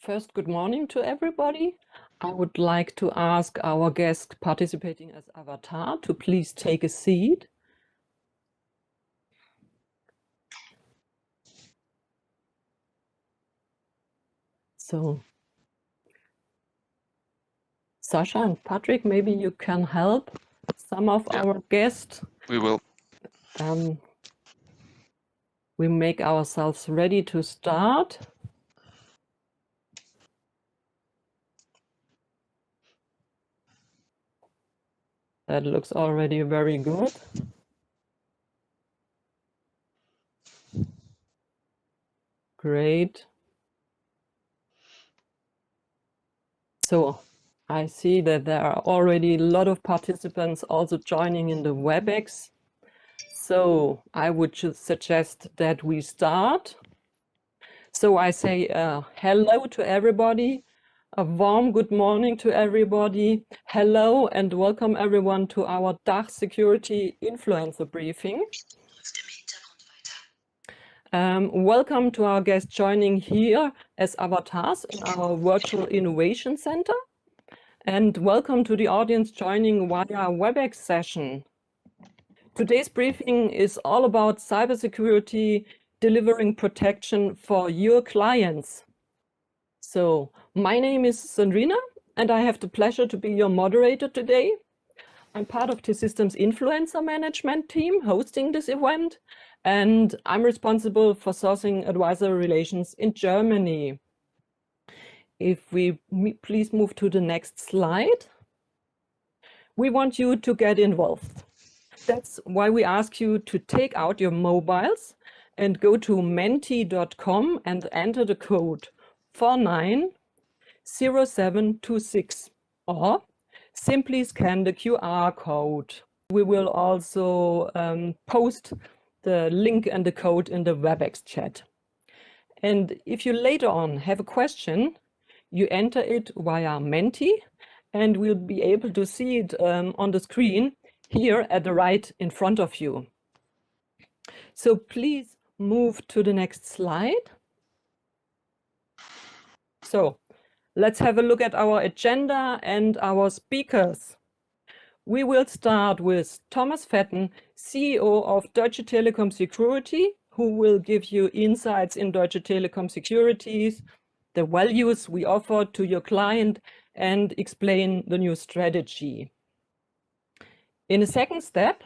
First, good morning to everybody. I would like to ask our guest participating as avatar to please take a seat. So, Sasha and Patrick, maybe you can help some of our guests. We will. We make ourselves ready to start. That looks already very good. Great. So I see that there are already a lot of participants also joining in the Webex. So I would suggest that we start. So I say hello to everybody, a warm good morning to everybody. Hello and welcome everyone to our DACH Security Influencer Briefing. Welcome to our guests joining here as avatars in our Virtual Innovation Center. And welcome to the audience joining via Webex session. Today's briefing is all about cybersecurity, delivering protection for your clients. So my name is Sandrina and I have the pleasure to be your moderator today. I'm part of the Systems Influencer Management team hosting this event, and I'm responsible for sourcing advisor relations in Germany. If we please move to the next slide. We want you to get involved. That's why we ask you to take out your mobiles and go to menti.com and enter the code 490726 or simply scan the QR code. We will also post the link and the code in the Webex chat. And if you later on have a question, you enter it via Menti and we'll be able to see it on the screen here at the right in front of you. So please move to the next slide. So let's have a look at our agenda and our speakers. We will start with Thomas Fetten, CEO of Deutsche Telekom Security, who will give you insights in Deutsche Telekom Securities, the values we offer to your client, and explain the new strategy. In a second step,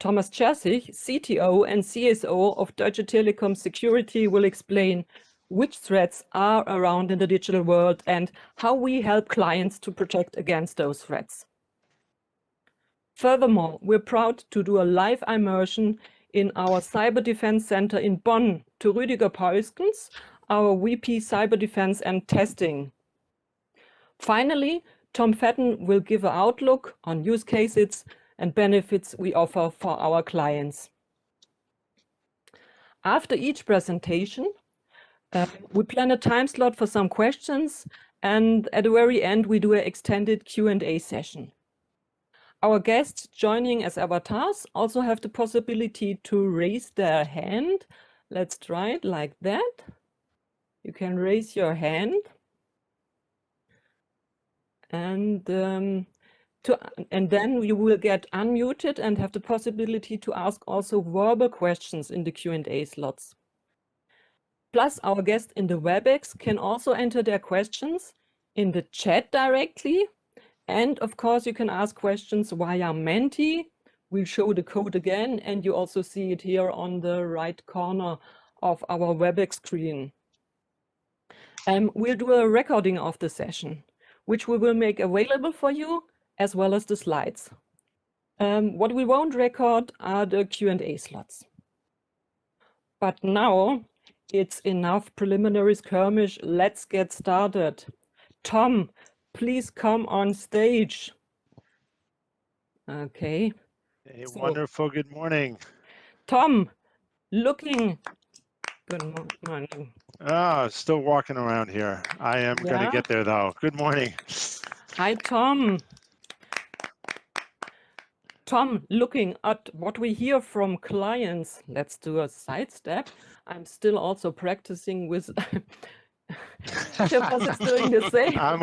Thomas Tschersich, CTO and CSO of Deutsche Telekom Security, will explain which threats are around in the digital world and how we help clients to protect against those threats. Furthermore, we're proud to do a live immersion in our Cyber Defense Center in Bonn to Rüdiger Peusquens, our VP Cyber Defense and Testing. Finally, Tom Fetten will give an outlook on use cases and benefits we offer for our clients. After each presentation, we plan a time slot for some questions, and at the very end, we do an extended Q&A session. Our guests joining as avatars also have the possibility to raise their hand. Let's try it like that. You can raise your hand. And then you will get unmuted and have the possibility to ask also verbal questions in the Q&A slots. Plus, our guests in the Webex can also enter their questions in the chat directly. And of course, you can ask questions via Menti. We'll show the code again, and you also see it here on the right corner of our Webex screen. We'll do a recording of the session, which we will make available for you, as well as the slides. What we won't record are the Q&A slots. But now it's enough preliminary skirmish. Let's get started. Tom, please come on stage. Okay. Hey, so, wonderful. Good morning. Tom, good morning. Still walking around here. I am going to get there though. Good morning. Hi, Tom. Tom, looking at what we hear from clients, let's do a sidestep. I'm still also practicing with Chipos is doing the same. I'm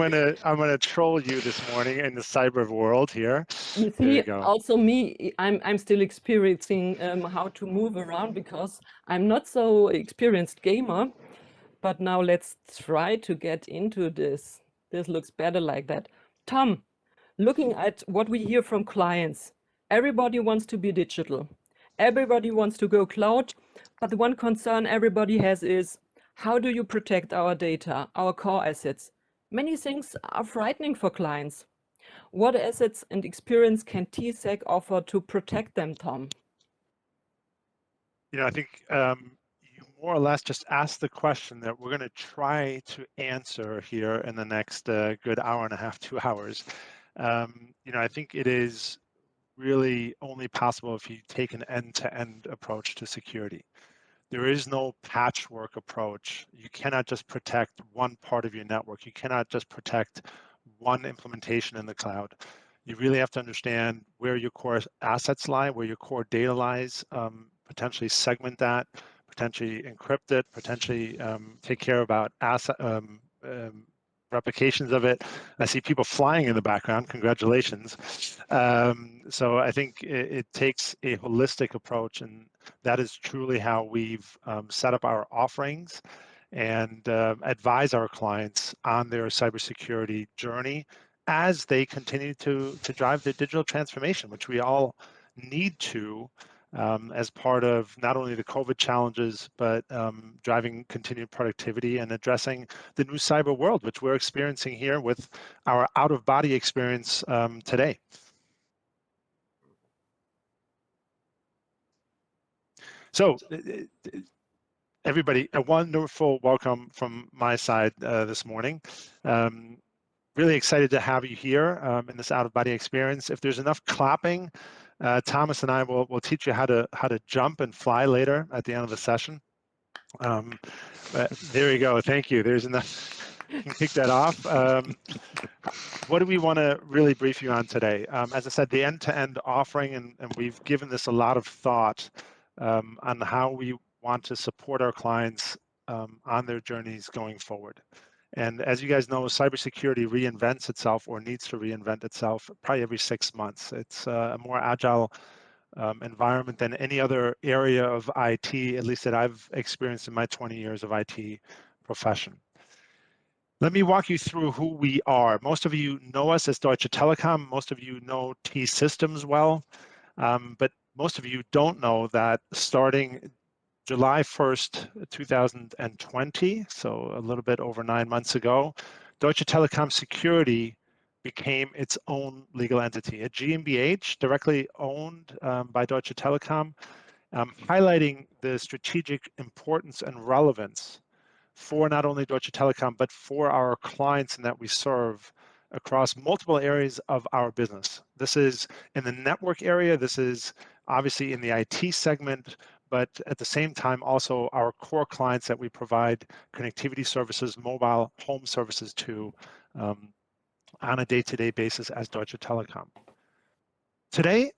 gonna troll you this morning in the cyber world here. You There you see, go. also me, I'm still experiencing how to move around because I'm not so experienced gamer. But now let's try to get into this. This looks better like that. Tom, looking at what we hear from clients, everybody wants to be digital. Everybody wants to go cloud. But the one concern everybody has is, how do you protect our data, our core assets? Many things are frightening for clients. What assets and experience can TSEC offer to protect them, Tom? I think you more or less just asked the question that we're going to try to answer here in the next good hour and a half, 2 hours. I think it is really only possible if you take an end-to-end approach to security. There is no patchwork approach. You cannot just protect one part of your network. You cannot just protect one implementation in the cloud. You really have to understand where your core assets lie, where your core data lies, potentially segment that, potentially encrypt it, potentially take care about asset replications of it. I see people flying in the background. Congratulations. So I think it takes a holistic approach, and that is truly how we've set up our offerings and advise our clients on their cybersecurity journey as they continue to drive their digital transformation, which we all need to as part of not only the COVID challenges, but driving continued productivity and addressing the new cyber world, which we're experiencing here with our out-of-body experience today. So everybody, a wonderful welcome from my side this morning. Really excited to have you here in this out-of-body experience. If there's enough clapping, Thomas and I will teach you how to jump and fly later at the end of the session. There you go. Thank you. There's enough. You can kick that off. What do we want to really brief you on today? As I said, the end-to-end offering, and we've given this a lot of thought on how we want to support our clients on their journeys going forward. And as you guys know, cybersecurity reinvents itself or needs to reinvent itself probably every 6 months. It's a more agile environment than any other area of IT, at least that I've experienced in my 20 years of IT profession. Let me walk you through who we are. Most of you know us as Deutsche Telekom. Most of you know T-Systems well, but most of you don't know that starting July 1st, 2020, so a little bit over 9 months ago, Deutsche Telekom Security became its own legal entity, a GmbH directly owned by Deutsche Telekom, highlighting the strategic importance and relevance for not only Deutsche Telekom, but for our clients and that we serve across multiple areas of our business. This is in the network area, this is obviously in the IT segment, but at the same time also our core clients that we provide connectivity services, mobile home services to on a day-to-day basis as Deutsche Telekom. Today,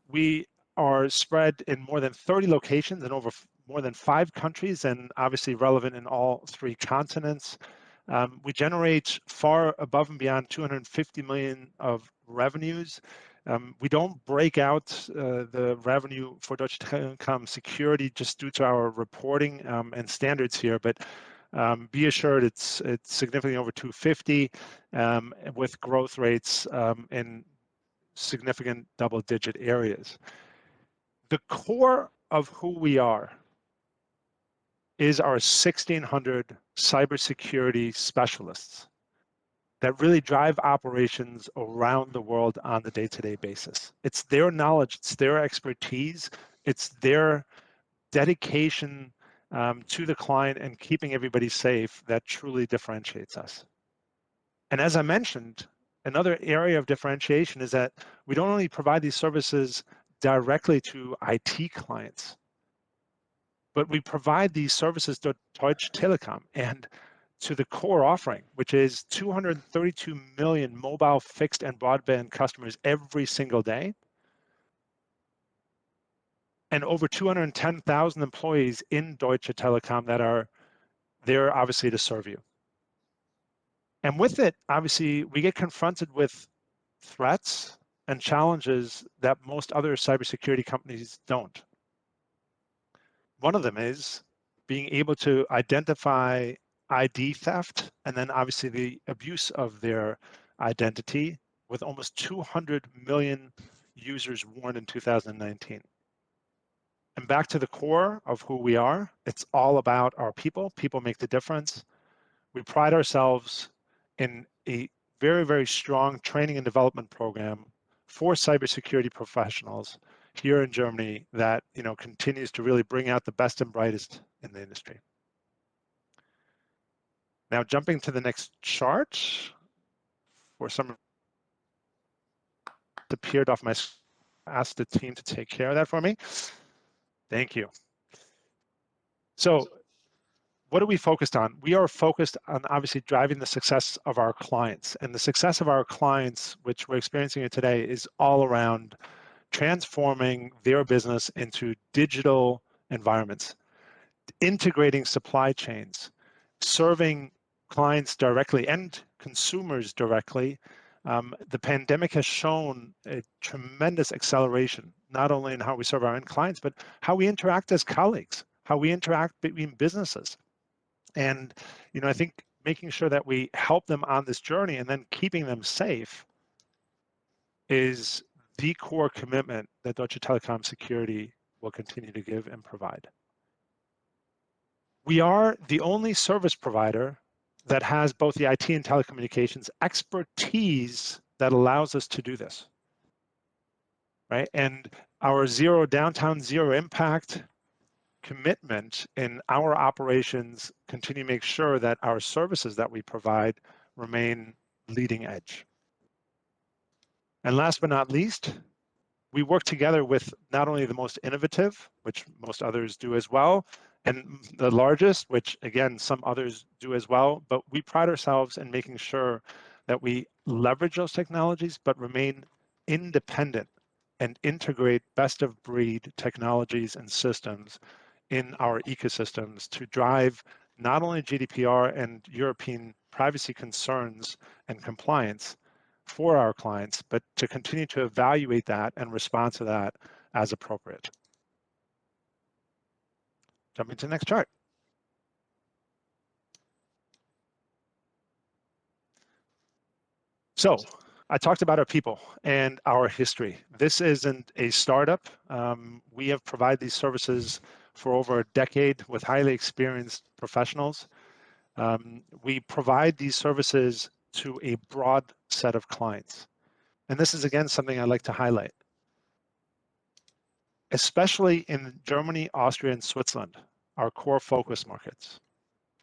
we are spread in more than 30 locations in over more than 5 countries and obviously relevant in all 3 continents. We generate far above and beyond 250 million of revenues. We don't break out the revenue for Deutsche Telekom Security just due to our reporting and standards here, but be assured it's significantly over 250 with growth rates in significant double-digit areas. The core of who we are is our 1,600 cybersecurity specialists that really drive operations around the world on the day-to-day basis. It's their knowledge, it's their expertise, it's their dedication to the client and keeping everybody safe that truly differentiates us. And as I mentioned, another area of differentiation is that we don't only provide these services directly to IT clients, but we provide these services to Deutsche Telekom and to the core offering, which is 232 million mobile, fixed, and broadband customers every single day, and over 210,000 employees in Deutsche Telekom that are they're obviously to serve you. And with it, obviously, we get confronted with threats and challenges that most other cybersecurity companies don't. One of them is being able to identify ID theft and then obviously the abuse of their identity, with almost 200 million users warned in 2019. And back to the core of who we are, it's all about our people. People make the difference. We pride ourselves in a very, very strong training and development program for cybersecurity professionals here in Germany that continues to really bring out the best and brightest in the industry. Now, jumping to the next chart, for some appeared off my screen, ask the team to take care of that for me. Thank you. So what are we focused on? We are focused on obviously driving the success of our clients. And the success of our clients, which we're experiencing it today, is all around transforming their business into digital environments, integrating supply chains, serving clients directly and consumers directly. The pandemic has shown a tremendous acceleration, not only in how we serve our end clients, but how we interact as colleagues, how we interact between businesses. And I think making sure that we help them on this journey and then keeping them safe is the core commitment that Deutsche Telekom Security will continue to give and provide. We are the only service provider that has both the IT and telecommunications expertise that allows us to do this, right? And our zero downtime, zero impact commitment in our operations continue to make sure that our services that we provide remain leading edge. And last but not least, we work together with not only the most innovative, which most others do as well, and the largest, which again, some others do as well, but we pride ourselves in making sure that we leverage those technologies, but remain independent and integrate best of breed technologies and systems in our ecosystems to drive not only GDPR and European privacy concerns and compliance for our clients, but to continue to evaluate that and respond to that as appropriate. Jumping to the next chart. So I talked about our people and our history. This isn't a startup. We have provided these services for over a decade with highly experienced professionals. We provide these services to a broad set of clients. And this is, again, something I'd like to highlight. Especially in Germany, Austria, and Switzerland, our core focus markets.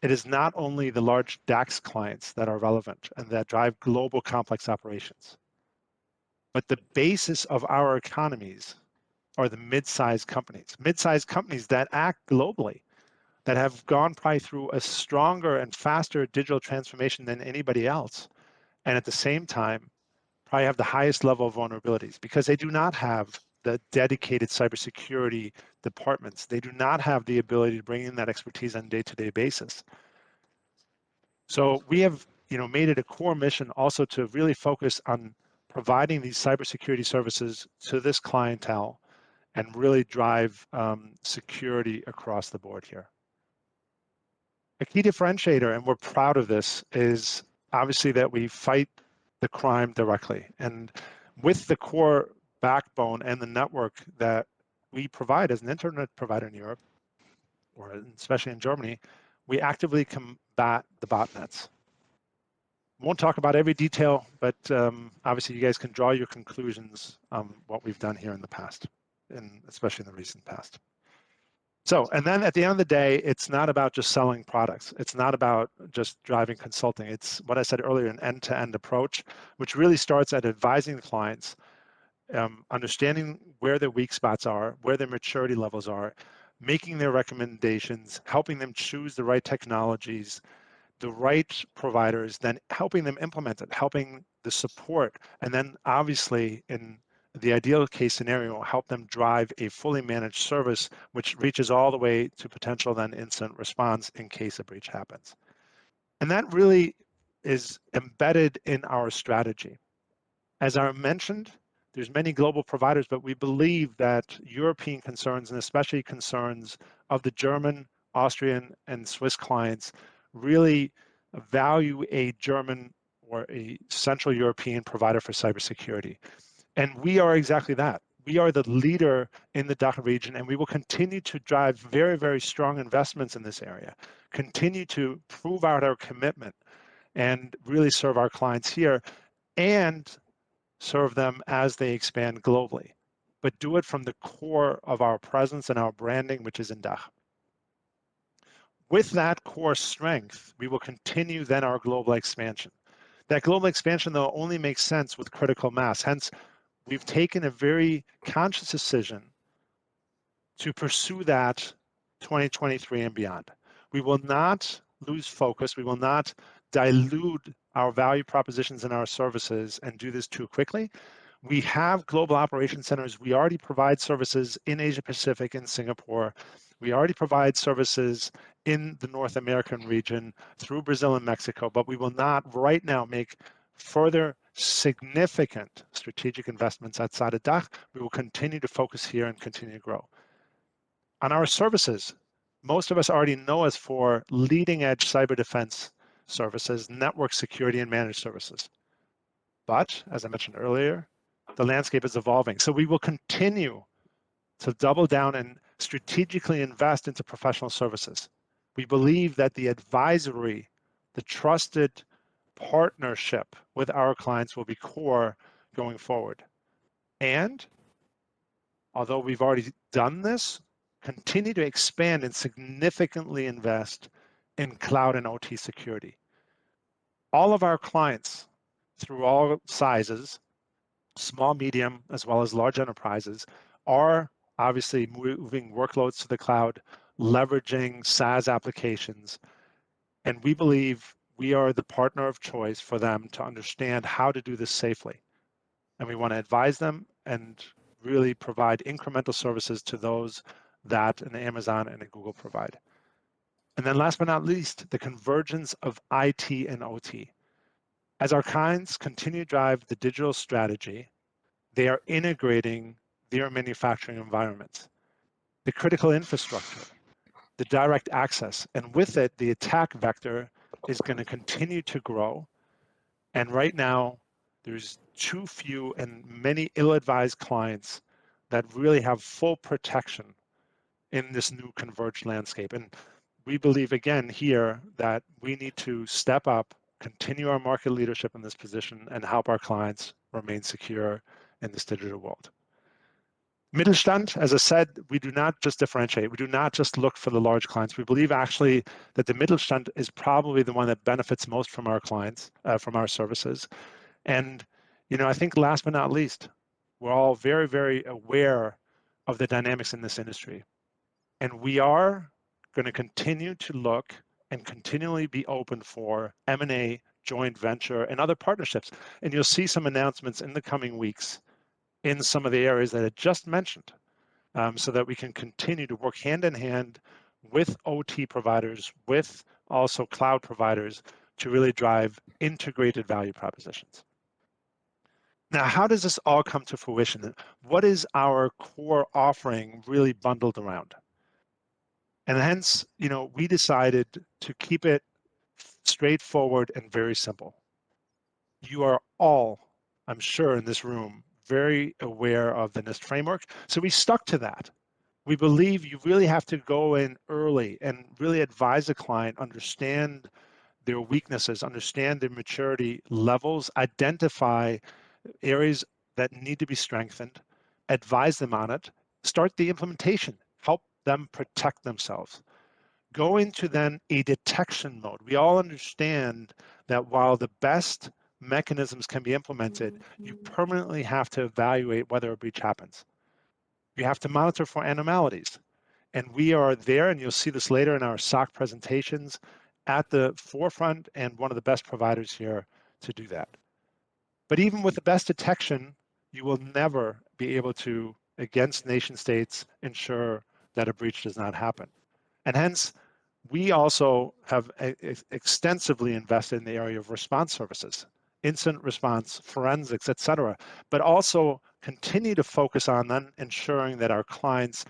It is not only the large DAX clients that are relevant and that drive global complex operations, but the basis of our economies are the mid-sized companies that act globally, that have gone probably through a stronger and faster digital transformation than anybody else, and at the same time, probably have the highest level of vulnerabilities because they do not have the dedicated cybersecurity departments. They do not have the ability to bring in that expertise on a day-to-day basis. So we have made it a core mission also to really focus on providing these cybersecurity services to this clientele and really drive security across the board here. A key differentiator, and we're proud of this, is obviously that we fight the crime directly. And with the core backbone and the network that we provide as an internet provider in Europe, or especially in Germany, we actively combat the botnets. Won't talk about every detail, but obviously you guys can draw your conclusions on what we've done here in the past, and especially in the recent past. So, and then at the end of the day, it's not about just selling products. It's not about just driving consulting. It's what I said earlier, an end-to-end approach, which really starts at advising the clients, understanding where their weak spots are, where their maturity levels are, making their recommendations, helping them choose the right technologies, the right providers, then helping them implement it, helping the support, and then obviously in the ideal case scenario will help them drive a fully managed service, which reaches all the way to potential then incident response in case a breach happens. And that really is embedded in our strategy. As I mentioned, there's many global providers, but we believe that European concerns, and especially concerns of the German, Austrian, and Swiss clients, really value a German or a Central European provider for cybersecurity. And we are exactly that. We are the leader in the DACH region, and we will continue to drive very, very strong investments in this area, continue to prove out our commitment, and really serve our clients here, and serve them as they expand globally, but do it from the core of our presence and our branding, which is in DACH. With that core strength, we will continue then our global expansion. That global expansion, though, only makes sense with critical mass. Hence, we've taken a very conscious decision to pursue that 2023 and beyond. We will not lose focus. We will not dilute our value propositions and our services and do this too quickly. We have global operation centers. We already provide services in Asia Pacific, in Singapore. We already provide services in the North American region through Brazil and Mexico, but we will not right now make further significant strategic investments outside of DACH. We will continue to focus here and continue to grow. On our services, most of us already know us for leading edge cyber defense services, network security, and managed services. But as I mentioned earlier, the landscape is evolving. So we will continue to double down and strategically invest into professional services. We believe that the advisory, the trusted partnership with our clients will be core going forward. And although we've already done this, continue to expand and significantly invest in cloud and OT security. All of our clients, through all sizes, small, medium, as well as large enterprises, are obviously moving workloads to the cloud, leveraging SaaS applications. And we believe we are the partner of choice for them to understand how to do this safely. And we want to advise them and really provide incremental services to those that an Amazon and a Google provide. And then last but not least, the convergence of IT and OT. As our clients continue to drive the digital strategy, they are integrating their manufacturing environments, the critical infrastructure, the direct access, and with it, the attack vector is going to continue to grow. And right now, there's too few and many ill-advised clients that really have full protection in this new converged landscape. And we believe, again, here that we need to step up, continue our market leadership in this position, and help our clients remain secure in this digital world. Mittelstand, as I said, we do not just differentiate. We do not just look for the large clients. We believe actually that the Mittelstand is probably the one that benefits most from our clients, from our services. And, I think last but not least, we're all very, very aware of the dynamics in this industry. And we are going to continue to look and continually be open for M&A, joint venture, and other partnerships. And you'll see some announcements in the coming weeks in some of the areas that I just mentioned, so that we can continue to work hand in hand with OT providers, with also cloud providers, to really drive integrated value propositions. Now, how does this all come to fruition? What is our core offering really bundled around? And hence, we decided to keep it straightforward and very simple. You are all, I'm sure, in this room, very aware of the NIST framework. So we stuck to that. We believe you really have to go in early and really advise a client, understand their weaknesses, understand their maturity levels, identify areas that need to be strengthened, advise them on it, start the implementation, help them protect themselves. Go into then a detection mode. We all understand that while the best mechanisms can be implemented, you permanently have to evaluate whether a breach happens. You have to monitor for anomalies. And we are there, and you'll see this later in our SOC presentations, at the forefront and one of the best providers here to do that. But even with the best detection, you will never, be able to, against nation states, ensure that a breach does not happen. And hence, we also have extensively invested in the area of response services, incident response, forensics, et cetera, but also continue to focus on then ensuring that our clients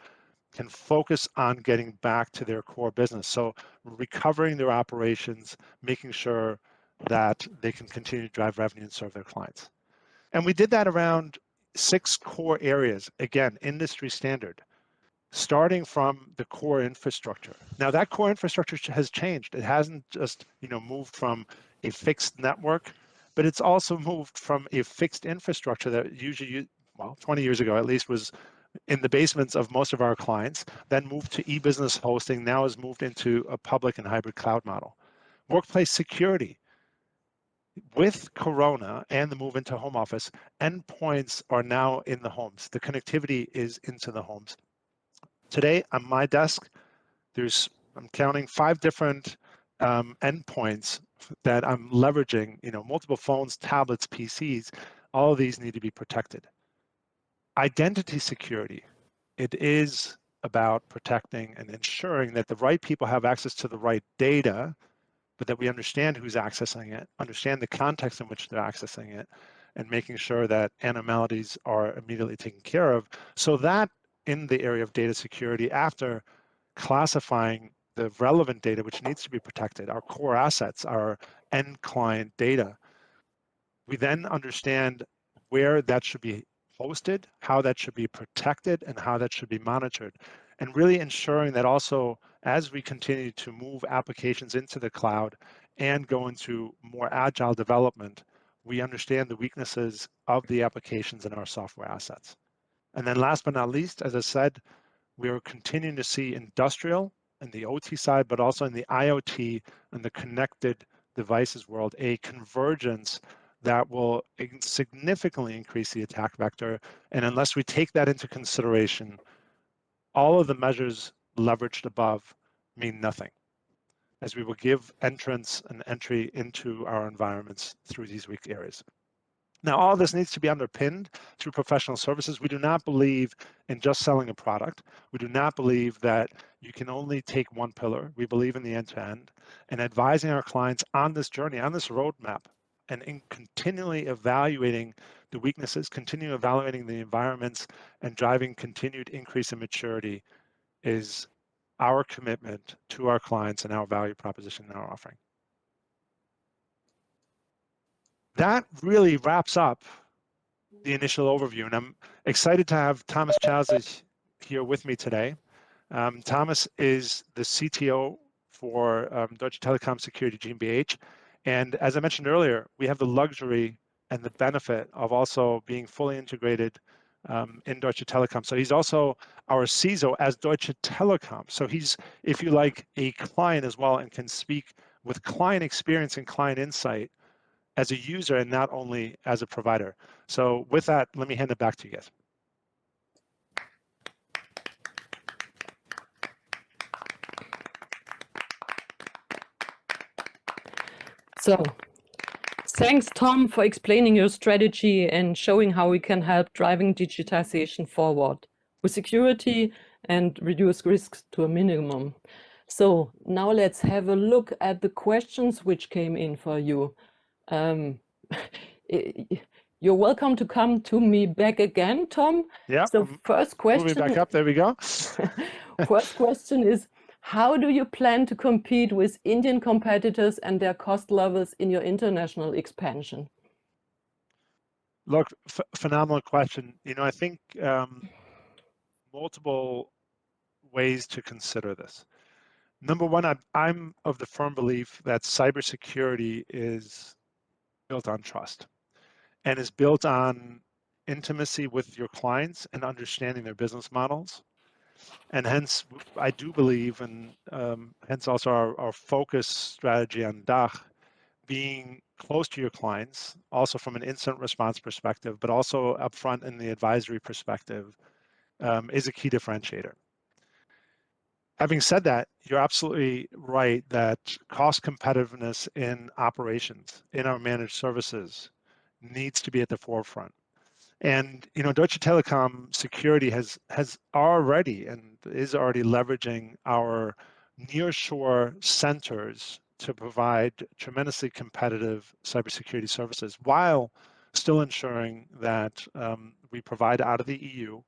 can focus on getting back to their core business. So recovering their operations, making sure that they can continue to drive revenue and serve their clients. And we did that around 6 core areas, again, industry standard, starting from the core infrastructure. Now that core infrastructure has changed. It hasn't just moved from a fixed network, but it's also moved from a fixed infrastructure that usually, well, 20 years ago at least, was in the basements of most of our clients, then moved to e-business hosting, now has moved into a public and hybrid cloud model. Workplace security. With Corona and the move into home office, endpoints are now in the homes. The connectivity is into the homes. Today on my desk, I'm counting 5 different endpoints that I'm leveraging, multiple phones, tablets, PCs. All of these need to be protected. Identity security. It is about protecting and ensuring that the right people have access to the right data, but that we understand who's accessing it, understand the context in which they're accessing it, and making sure that anomalies are immediately taken care of. So that in the area of data security, after classifying the relevant data which needs to be protected, our core assets, our end client data, we then understand where that should be hosted, how that should be protected, and how that should be monitored. And really ensuring that also, as we continue to move applications into the cloud and go into more agile development, we understand the weaknesses of the applications and our software assets. And then last but not least, as I said, we are continuing to see industrial and the OT side, but also in the IoT and the connected devices world, a convergence that will significantly increase the attack vector. And unless we take that into consideration, all of the measures leveraged above mean nothing, as we will give entrance and entry into our environments through these weak areas. Now, all this needs to be underpinned through professional services. We do not believe in just selling a product. We do not believe that you can only take one pillar. We believe in the end-to-end and advising our clients on this journey, on this roadmap, and in continually evaluating the weaknesses, continue evaluating the environments, and driving continued increase in maturity is our commitment to our clients and our value proposition and our offering. That really wraps up the initial overview, and I'm excited to have Thomas Tschersich here with me today. Thomas is the CTO for Deutsche Telekom Security GmbH, and as I mentioned earlier, we have the luxury and the benefit of also being fully integrated in Deutsche Telekom. So he's also our CISO as Deutsche Telekom. So he's, if you like, a client as well and can speak with client experience and client insight as a user and not only as a provider. So with that, let me hand it back to you guys. So, thanks, Tom, for explaining your strategy and showing how we can help driving digitization forward with security and reduce risks to a minimum. So now let's have a look at the questions which came in for you. You're welcome to come to me back again, Tom. Yeah. So first question. Moving back up, there we go. First question is, how do you plan to compete with Indian competitors and their cost levels in your international expansion? Look, phenomenal question. I think multiple ways to consider this. Number one, I'm of the firm belief that cybersecurity is built on trust and is built on intimacy with your clients and understanding their business models. And hence, I do believe, and hence also our focus strategy on DACH, being close to your clients, also from an incident response perspective, but also upfront in the advisory perspective, is a key differentiator. Having said that, you're absolutely right that cost competitiveness in operations, in our managed services, needs to be at the forefront. And Deutsche Telekom Security has already and is already leveraging our nearshore centers to provide tremendously competitive cybersecurity services while still ensuring that we provide out of the EU,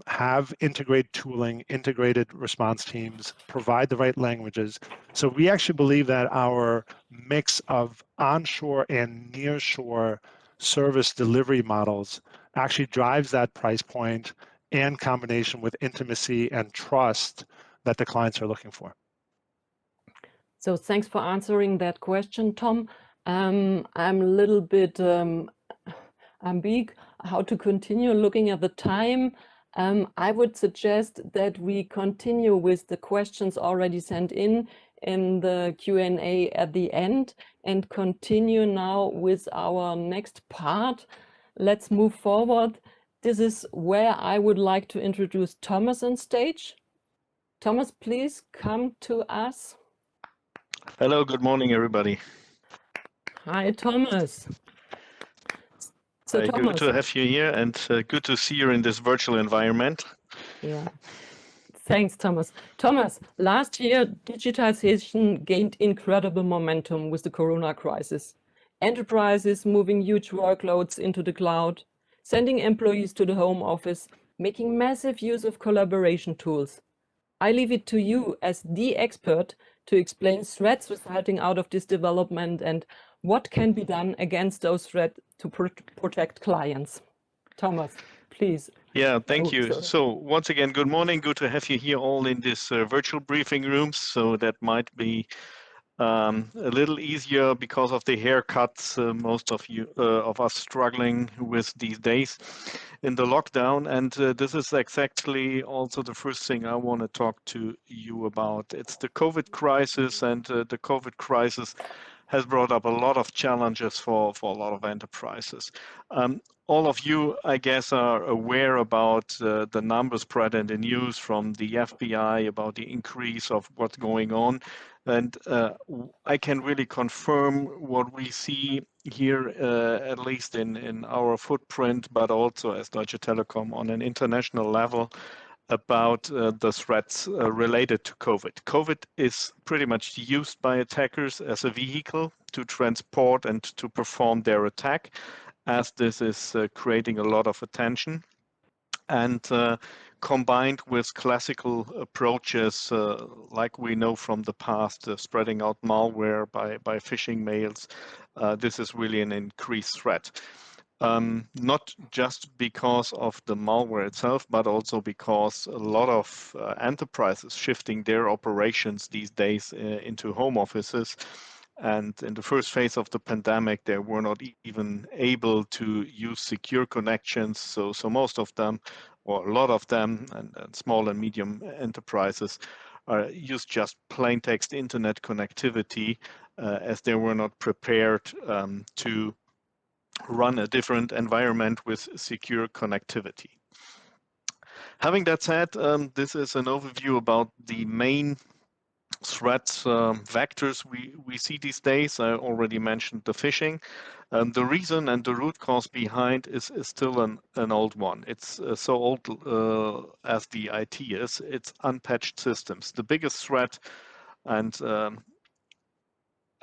have integrated tooling, integrated response teams, provide the right languages. So we actually believe that our mix of onshore and nearshore service delivery models actually drives that price point and combination with intimacy and trust that the clients are looking for. So thanks for answering that question, Tom. I'm a little bit ambiguous how to continue looking at the time. I would suggest that we continue with the questions already sent in the Q&A at the end and continue now with our next part. Let's move forward. This is where I would like to introduce Thomas on stage. Thomas, please come to us. Hello, good morning, everybody. Hi, Thomas. So, Thomas, good to have you here and good to see you in this virtual environment. Yeah. Thanks, Thomas. Thomas, last year, digitization gained incredible momentum with the Corona crisis. Enterprises moving huge workloads into the cloud, sending employees to the home office, making massive use of collaboration tools. I leave it to you as the expert to explain threats resulting out of this development and what can be done against those threats to protect clients. Thomas, please. Yeah, thank you. So once again, good morning. Good to have you here all in this virtual briefing room. So that might be a little easier because of the haircuts most of us struggling with these days in the lockdown. And this is exactly also the first thing I want to talk to you about. It's the COVID crisis, and the COVID crisis has brought up a lot of challenges for a lot of enterprises. All of you, I guess, are aware about the numbers spread in the news from the FBI about the increase of what's going on. And I can really confirm what we see here, at least in our footprint, but also as Deutsche Telekom on an international level, about the threats related to COVID. COVID is pretty much used by attackers as a vehicle to transport and to perform their attack, as this is creating a lot of attention. And combined with classical approaches, like we know from the past, spreading out malware by phishing mails, this is really an increased threat. Not just because of the malware itself, but also because a lot of enterprises shifting their operations these days into home offices. And in the first phase of the pandemic, they were not even able to use secure connections. So most of them, or a lot of them, and small and medium enterprises, use just plain text internet connectivity as they were not prepared to run a different environment with secure connectivity. Having that said, this is an overview about the main threats vectors we see these days. I already mentioned the phishing. The reason and the root cause behind is still an old one. It's so old as the IT is. It's unpatched systems. The biggest threat, and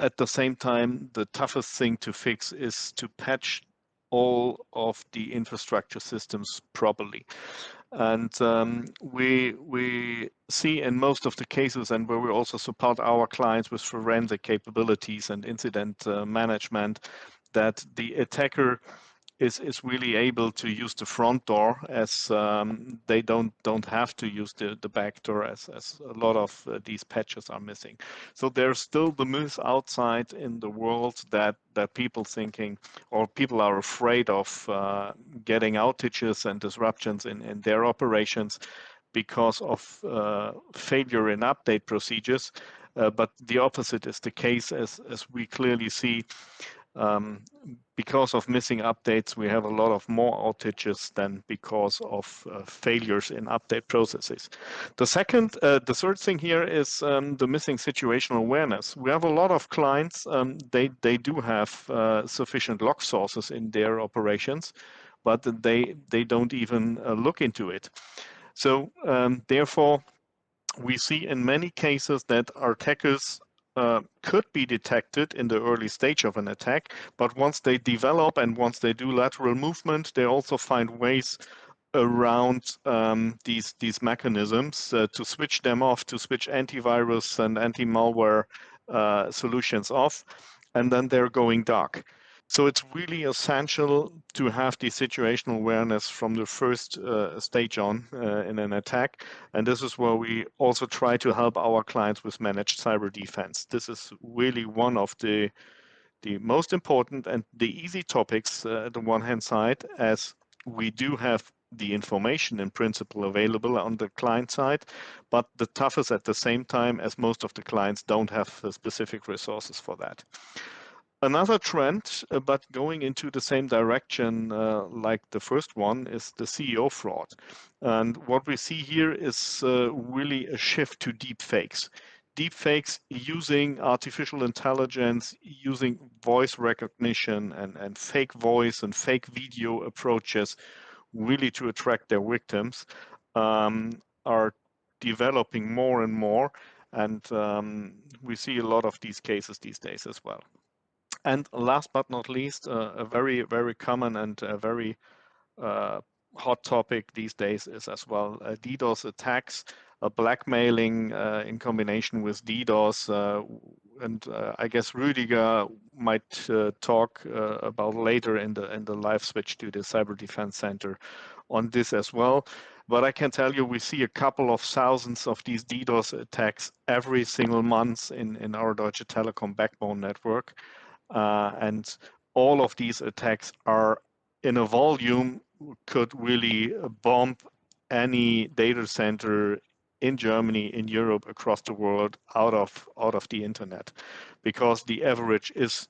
at the same time, the toughest thing to fix is to patch all of the infrastructure systems properly. And we see in most of the cases, and where we also support our clients with forensic capabilities and incident management, that the attacker is really able to use the front door, as they don't have to use the back door, as a lot of these patches are missing. So there's still the myth outside in the world that people thinking, or people are afraid of getting outages and disruptions in their operations because of failure in update procedures. But the opposite is the case, as we clearly see. Because of missing updates, we have a lot of more outages than because of failures in update processes. The third thing here is the missing situational awareness. We have a lot of clients, they do have sufficient log sources in their operations, but they don't even look into it. So therefore, we see in many cases that our attackers could be detected in the early stage of an attack, but once they develop and once they do lateral movement, they also find ways around these mechanisms to switch them off, to switch antivirus and anti-malware solutions off, and then they're going dark. So it's really essential to have the situational awareness from the first stage on in an attack. And this is where we also try to help our clients with managed cyber defense. This is really one of the most important and the easy topics at the one hand side, as we do have the information in principle available on the client side, but the toughest at the same time, as most of the clients don't have specific resources for that. Another trend, but going into the same direction like the first one, is the CEO fraud. And what we see here is really a shift to deepfakes. Deepfakes using artificial intelligence, using voice recognition and fake voice and fake video approaches really to attract their victims, are developing more and more. And we see a lot of these cases these days as well. And last but not least, a very, very common and a very hot topic these days is as well DDoS attacks, blackmailing in combination with DDoS. And I guess Rüdiger might talk about later in the live switch to the Cyber Defense Center on this as well. But I can tell you, we see a couple of thousands of these DDoS attacks every single month in our Deutsche Telekom backbone network. And all of these attacks are in a volume could really bomb any data center in Germany, in Europe, across the world, out of the internet, because the average is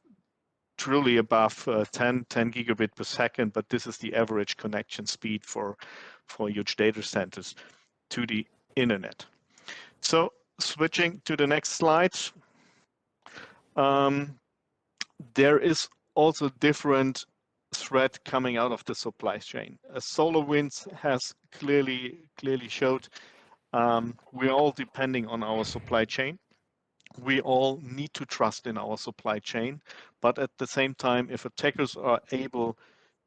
truly above 10 gigabit per second, but this is the average connection speed for huge data centers to the internet. So switching to the next slide. There is also different threat coming out of the supply chain. SolarWinds has clearly showed we're all depending on our supply chain. We all need to trust in our supply chain, but at the same time, if attackers are able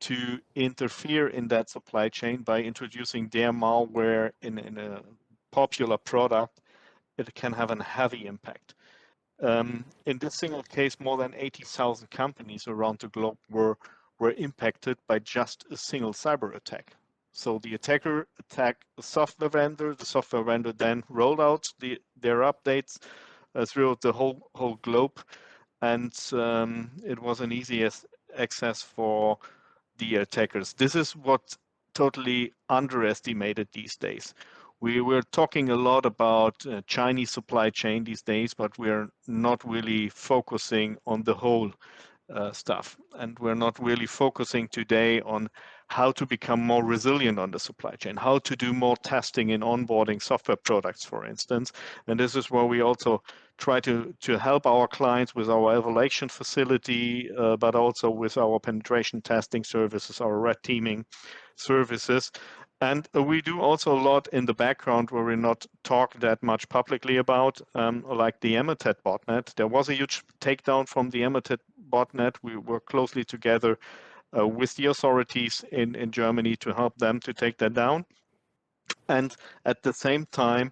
to interfere in that supply chain by introducing their malware in a popular product, it can have a heavy impact. In this single case, more than 80,000 companies around the globe were impacted by just a single cyber attack. So the attacker attacked the software vendor then rolled out their updates throughout the whole globe, and it was an easy access for the attackers. This is what's totally underestimated these days. We were talking a lot about Chinese supply chain these days, but we're not really focusing on the whole stuff. And we're not really focusing today on how to become more resilient on the supply chain, how to do more testing in onboarding software products, for instance. And this is where we also try to help our clients with our evaluation facility, but also with our penetration testing services, our red teaming services. And we do also a lot in the background where we're not talk that much publicly about, like the Emotet botnet. There was a huge takedown from the Emotet botnet. We work closely together with the authorities in Germany to help them to take that down. And at the same time,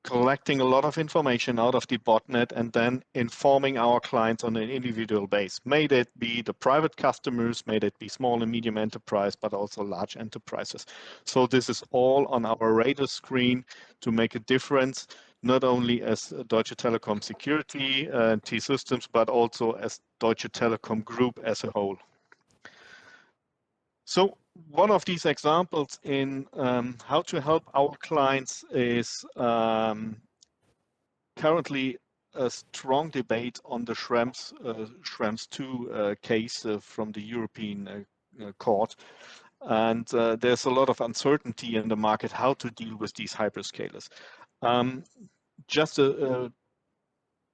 collecting a lot of information out of the botnet and then informing our clients on an individual base. May it be the private customers, may it be small and medium enterprise, but also large enterprises. So this is all on our radar screen to make a difference, not only as Deutsche Telekom Security and T-Systems, but also as Deutsche Telekom Group as a whole. So one of these examples in how to help our clients is currently a strong debate on the Schrems 2 case from the European court. And there's a lot of uncertainty in the market how to deal with these hyperscalers. Just an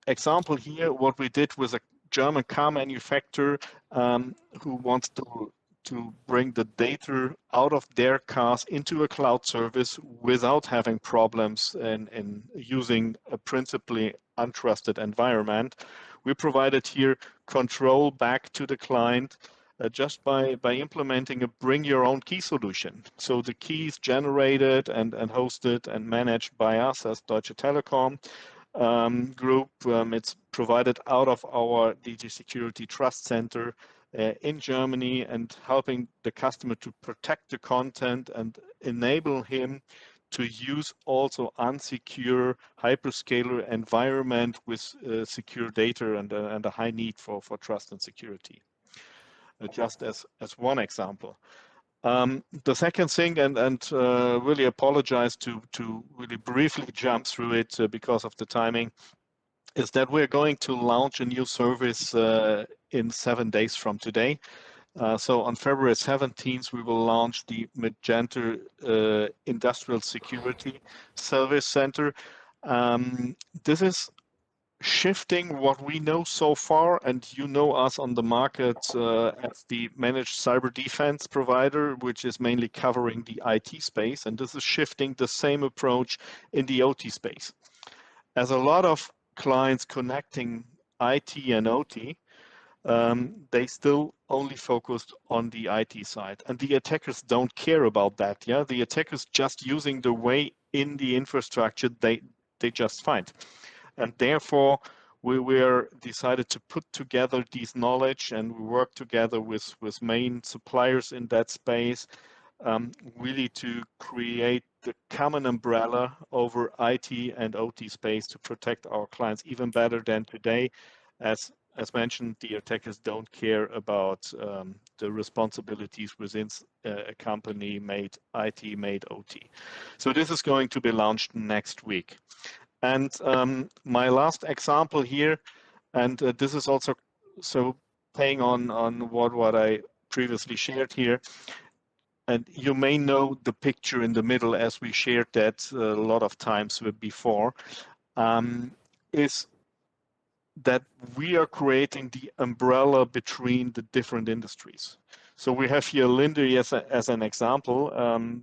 example here, what we did with a German car manufacturer who wants to to bring the data out of their cars into a cloud service without having problems in using a principally untrusted environment. We provided here control back to the client just by implementing a bring your own key solution. So the keys generated and hosted and managed by us as Deutsche Telekom group. It's provided out of our DG Security Trust Center in Germany, and helping the customer to protect the content and enable him to use also unsecure hyperscaler environment with secure data and a high need for trust and security. Just as one example. The second thing, and really apologize to really briefly jump through it because of the timing, is that we're going to launch a new service in 7 days from today. So on February 17th, we will launch the Magenta Industrial Security Service Center. This is shifting what we know so far, and you know us on the market as the managed cyber defense provider, which is mainly covering the IT space, and this is shifting the same approach in the OT space. As a lot of clients connecting IT and OT, they still only focused on the IT side, and the attackers don't care about that. Yeah, the attackers just using the way in the infrastructure they just find. And therefore, we decided to put together these knowledge, and we work together with main suppliers in that space, really to create the common umbrella over IT and OT space to protect our clients even better than today. As mentioned, the attackers don't care about the responsibilities within a company made IT, made OT. So this is going to be launched next week. And my last example here, and this is also so paying on what I previously shared here, and you may know the picture in the middle as we shared that a lot of times before, is that we are creating the umbrella between the different industries. So we have here Linde as an example,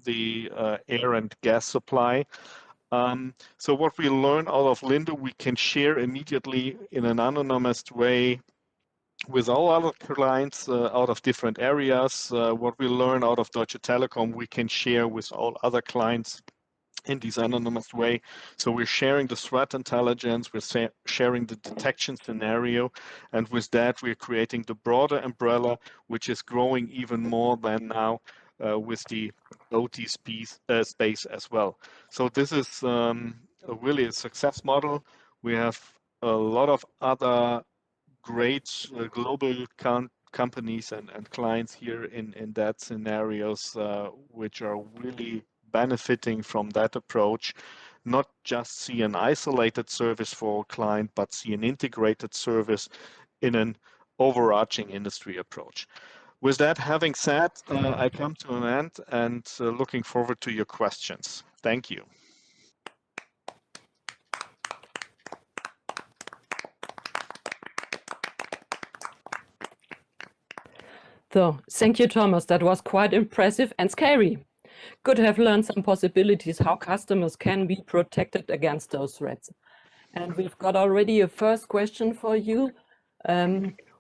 the air and gas supply. So what we learn out of Linde, we can share immediately in an anonymous way with all other clients out of different areas. What we learn out of Deutsche Telekom, we can share with all other clients in this anonymous way. So we're sharing the threat intelligence, we're sharing the detection scenario, and with that we're creating the broader umbrella, which is growing even more than now with the OT space as well. So this is really a success model. We have a lot of other great global companies and clients here in that scenarios, which are really benefiting from that approach, not just see an isolated service for a client, but see an integrated service in an overarching industry approach. With that having said, I come to an end and looking forward to your questions. Thank you. So, thank you, Thomas. That was quite impressive and scary. Good to have learned some possibilities how customers can be protected against those threats. And we've got already a first question for you.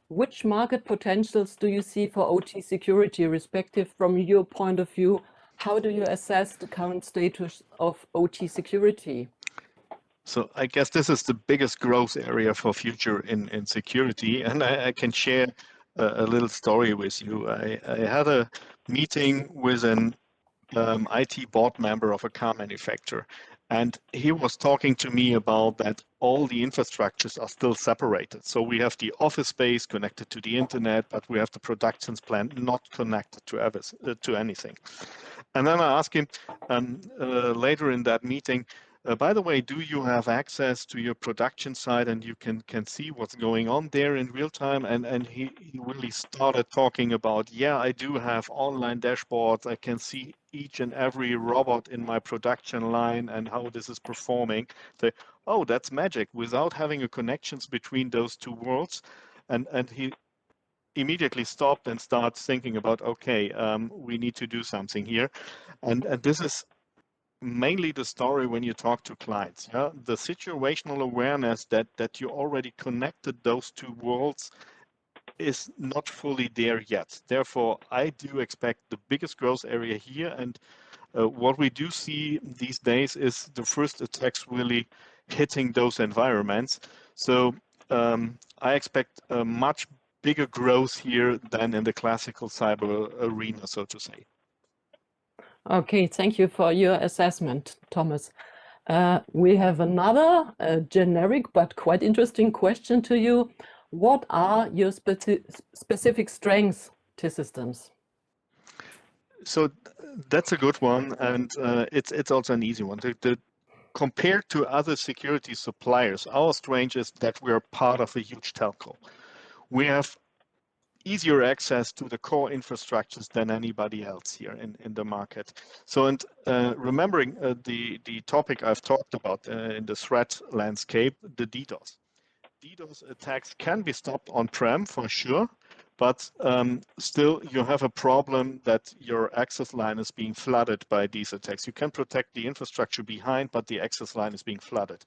Which market potentials do you see for OT security, respective from your point of view? How do you assess the current status of OT security? So I guess this is the biggest growth area for future in security, and I can share a little story with you. I had a meeting with an IT board member of a car manufacturer, and he was talking to me about that all the infrastructures are still separated. So we have the office space connected to the internet, but we have the production plant not connected to anything. And then I asked him later in that meeting, by the way, do you have access to your production site and you can see what's going on there in real time? And he really started talking about, yeah, I do have online dashboards. I can see each and every robot in my production line and how this is performing. Say, oh, that's magic, without having a connections between those two worlds. And he immediately stop and start thinking about, okay, we need to do something here. And this is mainly the story when you talk to clients. Yeah? The situational awareness that you already connected those two worlds is not fully there yet. Therefore, I do expect the biggest growth area here. And what we do see these days is the first attacks really hitting those environments. So I expect a much bigger growth here than in the classical cyber arena, so to say. Okay, thank you for your assessment, Thomas. We have another generic but quite interesting question to you. What are your specific strengths, T-Systems? So that's a good one, and it's also an easy one. Compared to other security suppliers, our strength is that we're part of a huge telco. We have easier access to the core infrastructures than anybody else here in the market. So, and remembering the topic I've talked about in the threat landscape, the DDoS. DDoS attacks can be stopped on-prem for sure, but still you have a problem that your access line is being flooded by these attacks. You can protect the infrastructure behind, but the access line is being flooded.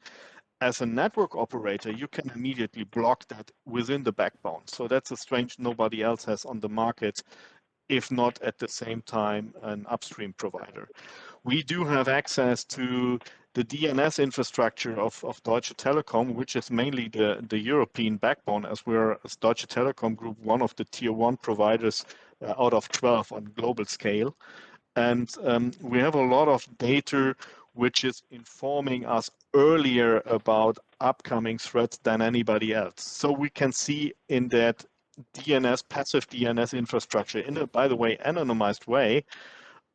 As a network operator, you can immediately block that within the backbone. So that's a strength nobody else has on the market, if not at the same time an upstream provider. We do have access to the DNS infrastructure of Deutsche Telekom, which is mainly the European backbone, as we're, as Deutsche Telekom Group, one of the tier 1 providers out of 12 on global scale. And we have a lot of data which is informing us earlier about upcoming threats than anybody else. So we can see in that DNS, passive DNS infrastructure, in a, by the way, anonymized way,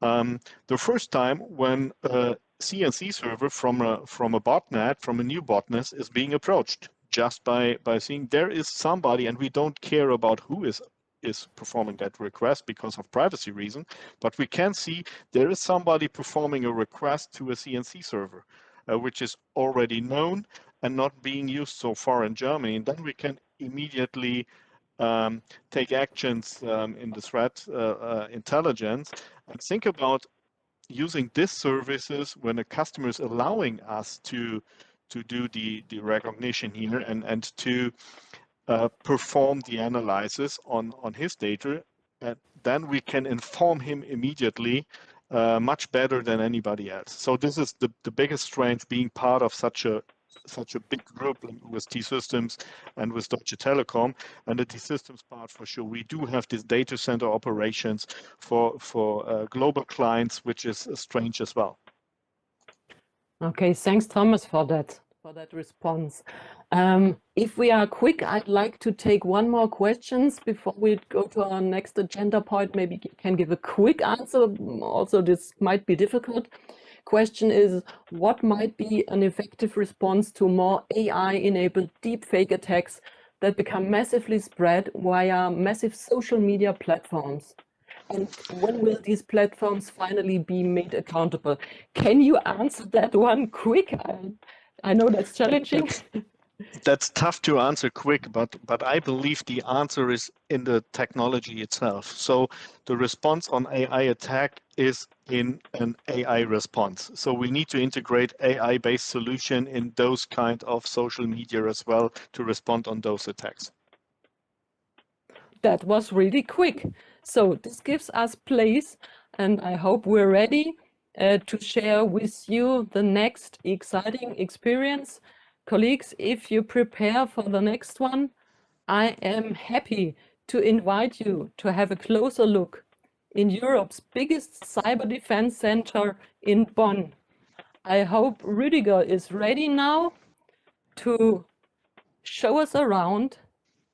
the first time when a CNC server from a botnet, from a new botnet, is being approached, just by seeing there is somebody, and we don't care about who is performing that request because of privacy reason, but we can see there is somebody performing a request to a CNC server, which is already known and not being used so far in Germany. And then we can immediately take actions in the threat intelligence and think about using these services when a customer is allowing us to do the recognition here and to perform the analysis on his data, and then we can inform him immediately much better than anybody else. So this is the biggest strength, being part of such a big group with T-Systems and with Deutsche Telekom. And the T-Systems part, for sure, we do have this data center operations for global clients, which is strange as well. Okay, thanks, Thomas, for that response. If we are quick, I'd like to take one more questions before we go to our next agenda point. Maybe you can give a quick answer. Also, this might be difficult. Question is, what might be an effective response to more AI-enabled deepfake attacks that become massively spread via massive social media platforms? And when will these platforms finally be made accountable? Can you answer that one quick? I know that's challenging. That's tough to answer quick, but I believe the answer is in the technology itself. So the response on AI attack is in an AI response. So we need to integrate AI-based solution in those kind of social media as well to respond on those attacks. That was really quick. So this gives us place, and I hope we're ready to share with you the next exciting experience. Colleagues, if you prepare for the next one, I am happy to invite you to have a closer look in Europe's biggest cyber defense center in Bonn. I hope Rüdiger is ready now to show us around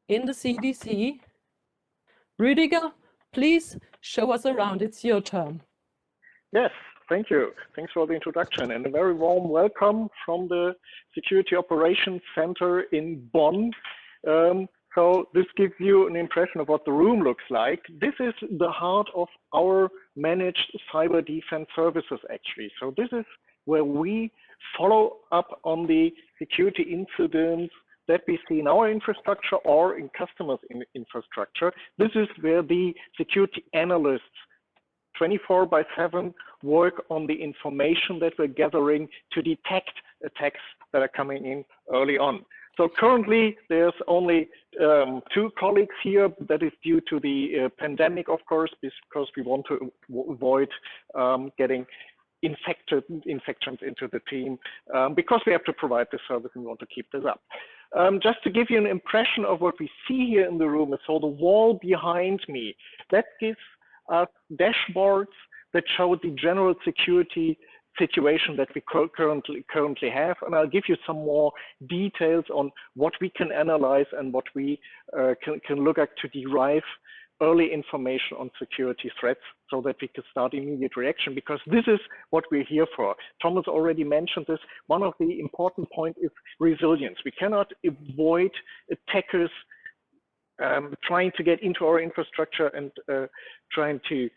in the CDC. Rüdiger, please show us around. It's your turn. Yes, thank you. Thanks for the introduction and a very warm welcome from the Security Operations Center in Bonn. So this gives you an impression of what the room looks like. This is the heart of our managed cyber defense services, actually. So this is where we follow up on the security incidents that we see in our infrastructure or in customers' infrastructure. This is where the security analysts 24/7 work on the information that we're gathering to detect attacks that are coming in early on. So currently, there's only 2 colleagues here. That is due to the pandemic, of course, because we want to avoid getting infections into the team, because we have to provide this service and we want to keep this up. Just to give you an impression of what we see here in the room, so the wall behind me, that gives us dashboards that show the general security situation that we currently have, and I'll give you some more details on what we can analyze and what we can look at to derive early information on security threats so that we can start immediate reaction, because this is what we're here for. Thomas already mentioned this. One of the important points is resilience. We cannot avoid attackers trying to get into our infrastructure and trying to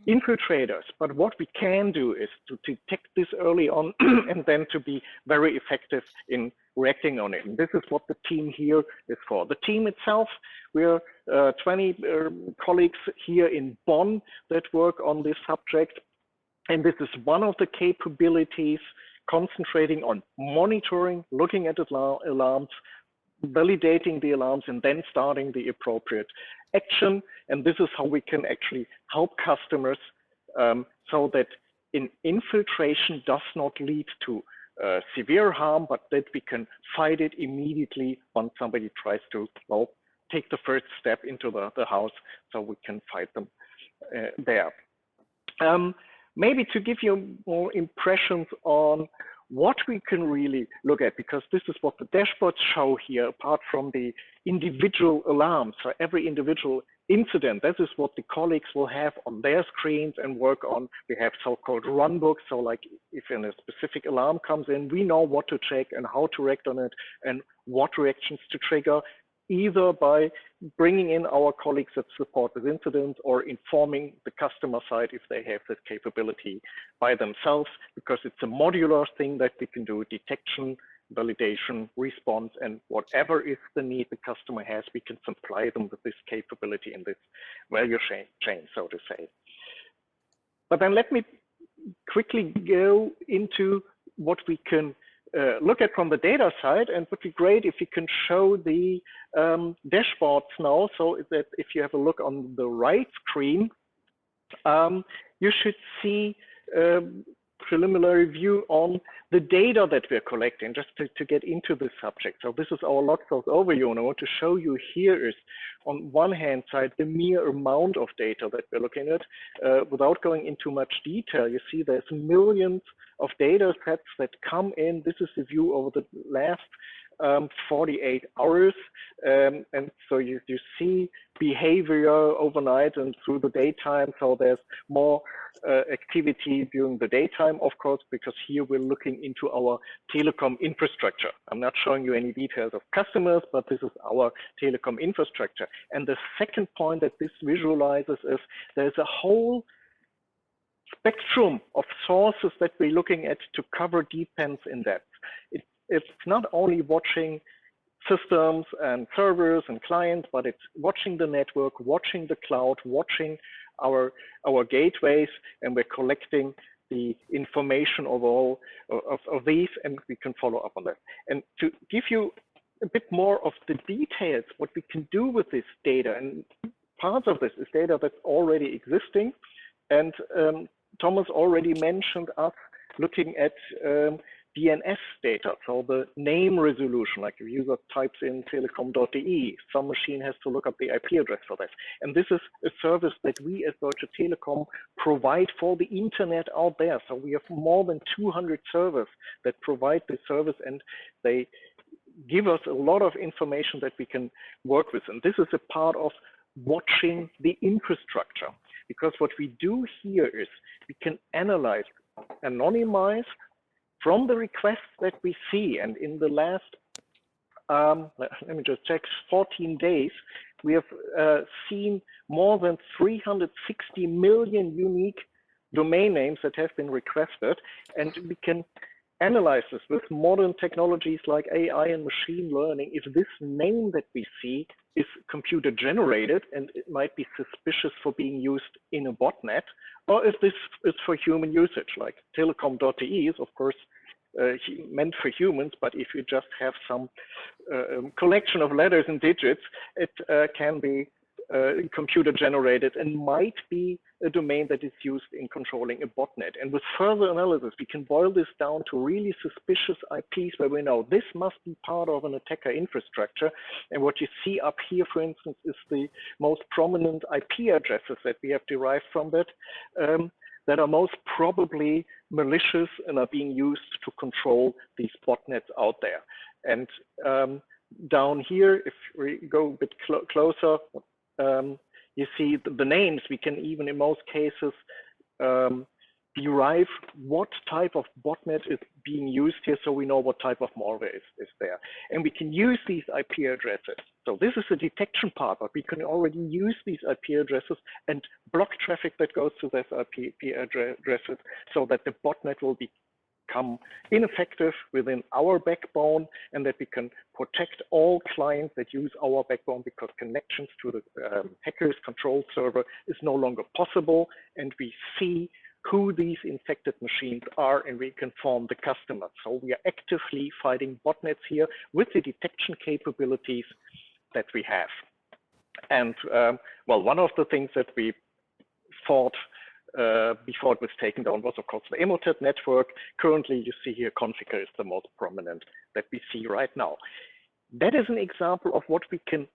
infiltrate us. But what we can do is to detect this early on and then to be very effective in reacting on it. And this is what the team here is for. The team itself, we're 20 colleagues here in Bonn that work on this subject. And this is one of the capabilities concentrating on monitoring, looking at alarms, validating the alarms, and then starting the appropriate action. And this is how we can actually help customers so that infiltration does not lead to severe harm, but that we can fight it immediately once somebody tries to, well, take the first step into the house, so we can fight them there. Maybe to give you more impressions on what we can really look at, because this is what the dashboards show here, apart from the individual alarms. So every individual incident, this is what the colleagues will have on their screens and work on. We have so-called runbooks. So like if a specific alarm comes in, we know what to check and how to react on it and what reactions to trigger, either by bringing in our colleagues that support this incident or informing the customer side if they have this capability by themselves, because it's a modular thing that we can do: detection, validation, response, and whatever is the need the customer has, we can supply them with this capability in this value chain, so to say. But then let me quickly go into what we can look at from the data side, and it would be great if you can show the dashboards now, so that if you have a look on the right screen, you should see preliminary view on the data that we're collecting, just to get into this subject. So this is our log source overview, and I want to show you here is, on one hand side, the mere amount of data that we're looking at. Without going into much detail, you see there's millions of data sets that come in. This is the view over the last 48 hours. And so you see behavior overnight and through the daytime. So there's more activity during the daytime, of course, because here we're looking into our telecom infrastructure. I'm not showing you any details of customers, but this is our telecom infrastructure. And the second point that this visualizes is there's a whole spectrum of sources that we're looking at to cover defense in depth. It's not only watching systems and servers and clients, but it's watching the network, watching the cloud, watching our gateways, and we're collecting the information overall of these, and we can follow up on that. And to give you a bit more of the details, what we can do with this data, and part of this is data that's already existing, and Thomas already mentioned us looking at DNS data, so the name resolution, like if a user types in telecom.de, some machine has to look up the IP address for that. And this is a service that we as Deutsche Telekom provide for the internet out there. So we have more than 200 servers that provide this service, and they give us a lot of information that we can work with. And this is a part of watching the infrastructure, because what we do here is we can analyze, anonymize from the requests that we see. And in the last, let me just check, 14 days, we have seen more than 360 million unique domain names that have been requested. And we can analyze this with modern technologies like AI and machine learning, if this name that we see is computer generated and it might be suspicious for being used in a botnet, or if this is for human usage, like telecom.de is of course meant for humans, but if you just have some collection of letters and digits, it can be computer generated and might be a domain that is used in controlling a botnet. And with further analysis, we can boil this down to really suspicious IPs where we know this must be part of an attacker infrastructure. And what you see up here, for instance, is the most prominent IP addresses that we have derived from that, that are most probably malicious and are being used to control these botnets out there. And down here, if we go a bit closer, you see the names. We can even, in most cases, derive what type of botnet is being used here, so we know what type of malware is there. And we can use these IP addresses. So this is the detection part, but we can already use these IP addresses and block traffic that goes to these IP addresses so that the botnet will become ineffective within our backbone, and that we can protect all clients that use our backbone, because connections to the hacker's control server is no longer possible, and we see who these infected machines are, and we can inform the customer. So we are actively fighting botnets here with the detection capabilities that we have. And well, one of the things that we thought before it was taken down was, of course, the Emotet network. Currently, you see here, Configure is the most prominent that we see right now. That is an example of what we can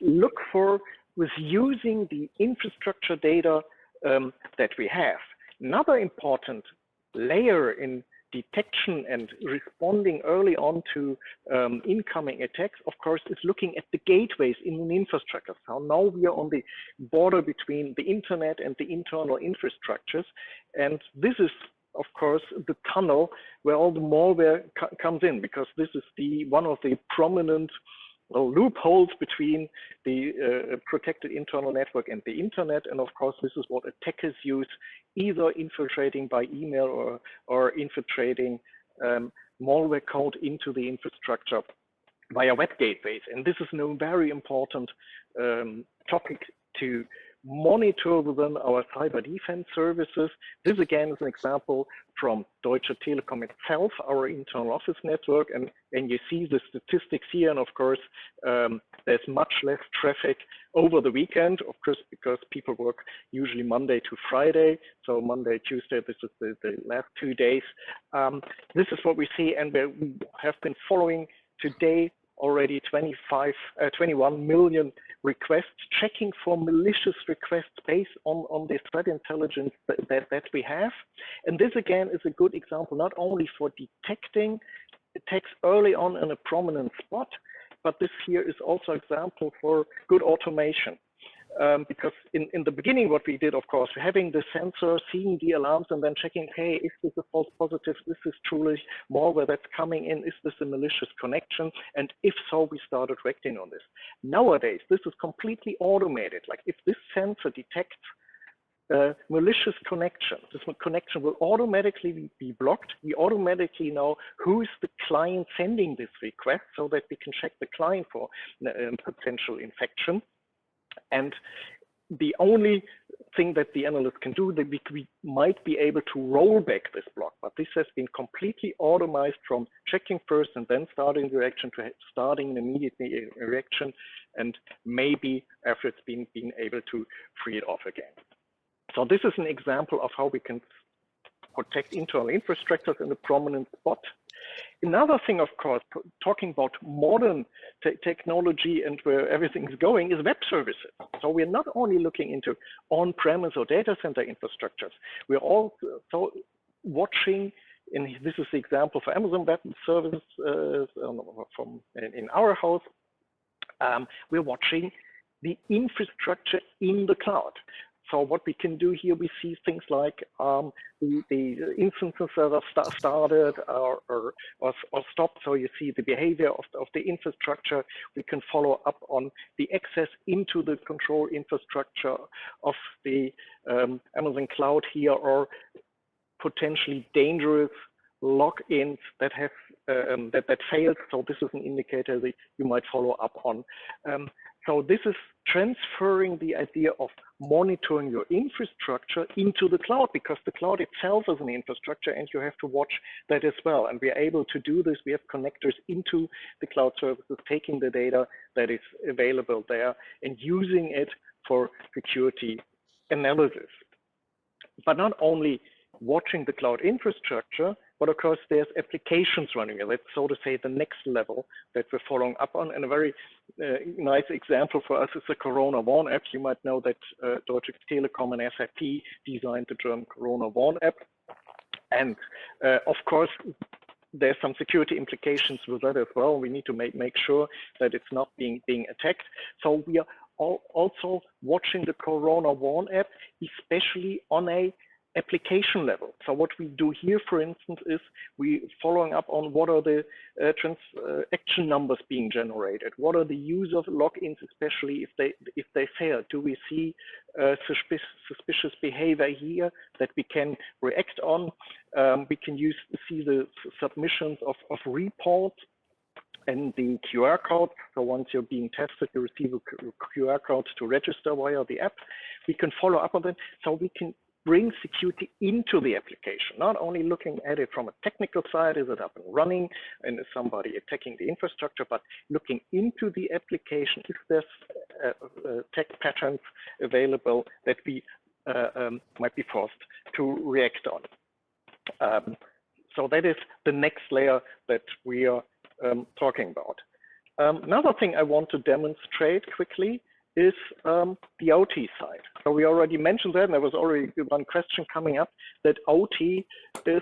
look for with using the infrastructure data that we have. Another important layer in detection and responding early on to incoming attacks, of course, is looking at the gateways in an infrastructure. So now we are on the border between the internet and the internal infrastructures. And this is, of course, the tunnel where all the malware comes in, because this is one of the prominent loopholes between the protected internal network and the internet. And of course, this is what attackers use, either infiltrating by email or infiltrating malware code into the infrastructure via web gateways. And this is a very important topic to monitor within our cyber defense services. This again is an example from Deutsche Telekom itself, our internal office network, and you see the statistics here. And of course, there's much less traffic over the weekend, of course, because people work usually Monday to Friday. So Monday, Tuesday, this is the last 2 days. This is what we see, and we have been following today already 21 million requests, checking for malicious requests based on the threat intelligence that we have. And this again is a good example, not only for detecting attacks early on in a prominent spot, but this here is also an example for good automation. Because in the beginning, what we did, of course, having the sensor, seeing the alarms, and then checking, hey, is this a false positive? Is this truly malware that's coming in? Is this a malicious connection? And if so, we started acting on this. Nowadays, this is completely automated. Like if this sensor detects malicious connection, this connection will automatically be blocked. We automatically know who is the client sending this request, so that we can check the client for potential infection. And the only thing that the analyst can do, that we might be able to roll back this block, but this has been completely automated from checking first and then starting the reaction to starting an immediate reaction, and maybe after it's been able to free it off again. So this is an example of how we can protect internal infrastructures in a prominent spot. Another thing, of course, talking about modern technology and where everything is going, is web services. So we're not only looking into on-premise or data center infrastructures, we're also watching, and this is the example for Amazon Web Services in our house, we're watching the infrastructure in the cloud. So what we can do here, we see things like the instances that are started or stopped. So you see the behavior of the infrastructure. We can follow up on the access into the control infrastructure of the Amazon cloud here, or potentially dangerous logins that have that failed. So this is an indicator that you might follow up on. So this is transferring the idea of monitoring your infrastructure into the cloud, because the cloud itself is an infrastructure and you have to watch that as well. And we are able to do this. We have connectors into the cloud services, taking the data that is available there and using it for security analysis. But not only watching the cloud infrastructure, but of course there's applications running it. That's, so to say, the next level that we're following up on. And a very nice example for us is the Corona Warn app. You might know that Deutsche Telekom and SAP designed the German Corona Warn app. And of course, there's some security implications with that as well. We need to make sure that it's not being attacked. So we are also watching the Corona Warn app, especially on a application level. So what we do here, for instance, is we following up on what are the transaction numbers being generated, what are the use of logins, especially if they fail. Do we see suspicious behavior here that we can react on? We can see the submissions of reports and the QR code. So once you're being tested, you receive a QR code to register via the app. We can follow up on that, so we can bring security into the application, not only looking at it from a technical side, is it up and running, and is somebody attacking the infrastructure, but looking into the application, if there's attack patterns available that we might be forced to react on. So that is the next layer that we are talking about. Another thing I want to demonstrate quickly is the OT side. So we already mentioned that, and there was already one question coming up, that OT is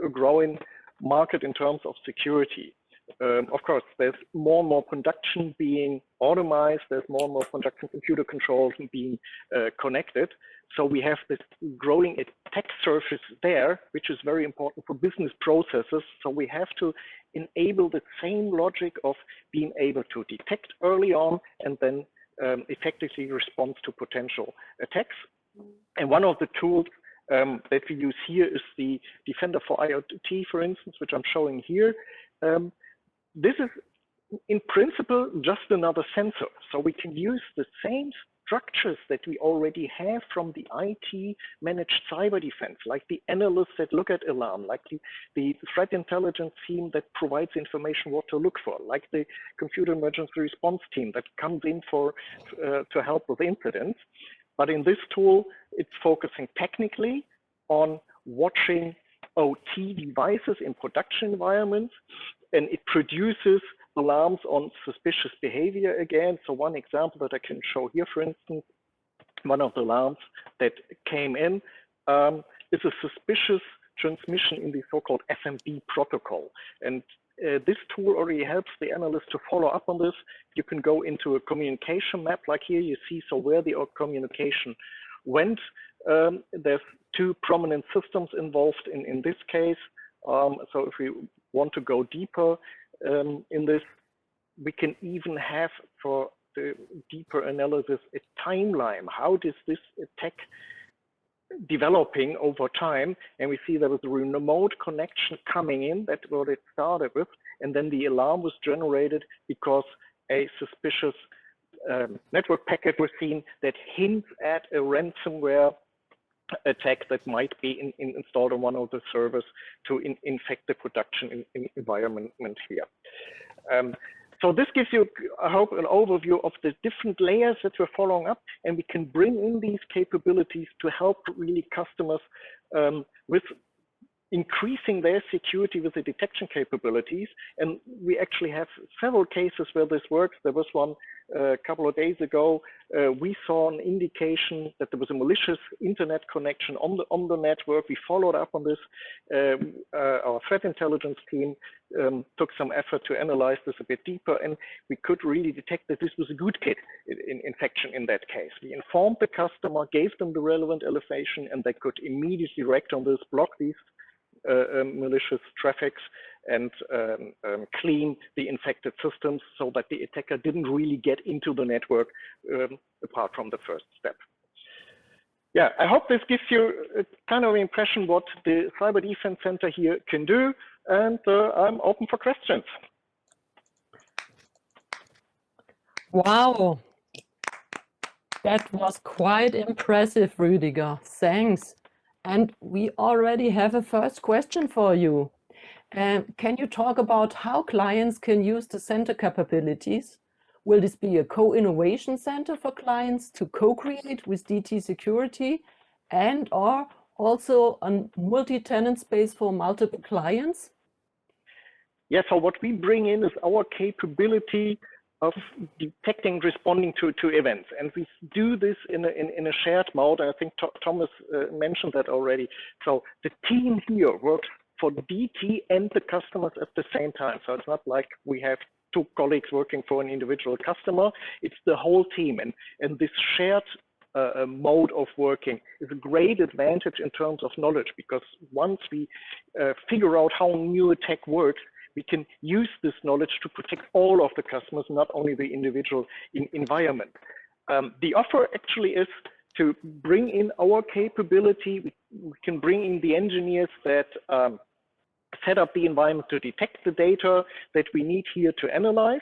a growing market in terms of security. Of course, there's more and more production being automized, there's more and more production computer controls being connected. So we have this growing attack surface there, which is very important for business processes. So we have to enable the same logic of being able to detect early on and then effectively responds to potential attacks. And one of the tools that we use here is the Defender for IoT, for instance, which I'm showing here. This is in principle just another sensor. So we can use the same structures that we already have from the IT managed cyber defense, like the analysts that look at alarm, like the threat intelligence team that provides information what to look for, like the computer emergency response team that comes in for to help with incidents. But in this tool, it's focusing technically on watching OT devices in production environments, and it produces alarms on suspicious behavior again. So one example that I can show here, for instance, one of the alarms that came in is a suspicious transmission in the so-called SMB protocol. And this tool already helps the analyst to follow up on this. You can go into a communication map, like here you see, so where the communication went. There's two prominent systems involved in this case. So if we want to go deeper in this, we can even have, for the deeper analysis, a timeline. How does this attack developing over time? And we see there was a remote connection coming in, that's what it started with, and then the alarm was generated because a suspicious network packet was seen that hints at a ransomware attack that might be installed on one of the servers to infect the production environment here. So this gives you, I hope, an overview of the different layers that we're following up, and we can bring in these capabilities to help really customers with increasing their security with the detection capabilities. And we actually have several cases where this works. There was one a couple of days ago. We saw an indication that there was a malicious internet connection on the network. We followed up on this. Our threat intelligence team took some effort to analyze this a bit deeper, and we could really detect that this was a good kit infection in that case. We informed the customer, gave them the relevant elevation, and they could immediately react on this, block these malicious traffics, and clean the infected systems so that the attacker didn't really get into the network apart from the first step. Yeah, I hope this gives you a kind of impression what the Cyber Defense Center here can do, and I'm open for questions. Wow, that was quite impressive, Rüdiger. Thanks. And we already have a first question for you. Can you talk about how clients can use the center capabilities? Will this be a co-innovation center for clients to co-create with DT Security and or also a multi-tenant space for multiple clients? Yeah, so what we bring in is our capability of detecting, responding to events. And we do this in a shared mode. And I think Thomas mentioned that already. So the team here works for DT and the customers at the same time. So it's not like we have two colleagues working for an individual customer. It's the whole team. And this shared mode of working is a great advantage in terms of knowledge, because once we figure out how new attack works, we can use this knowledge to protect all of the customers, not only the individual environment. The offer actually is to bring in our capability. We can bring in the engineers that set up the environment to detect the data that we need here to analyze.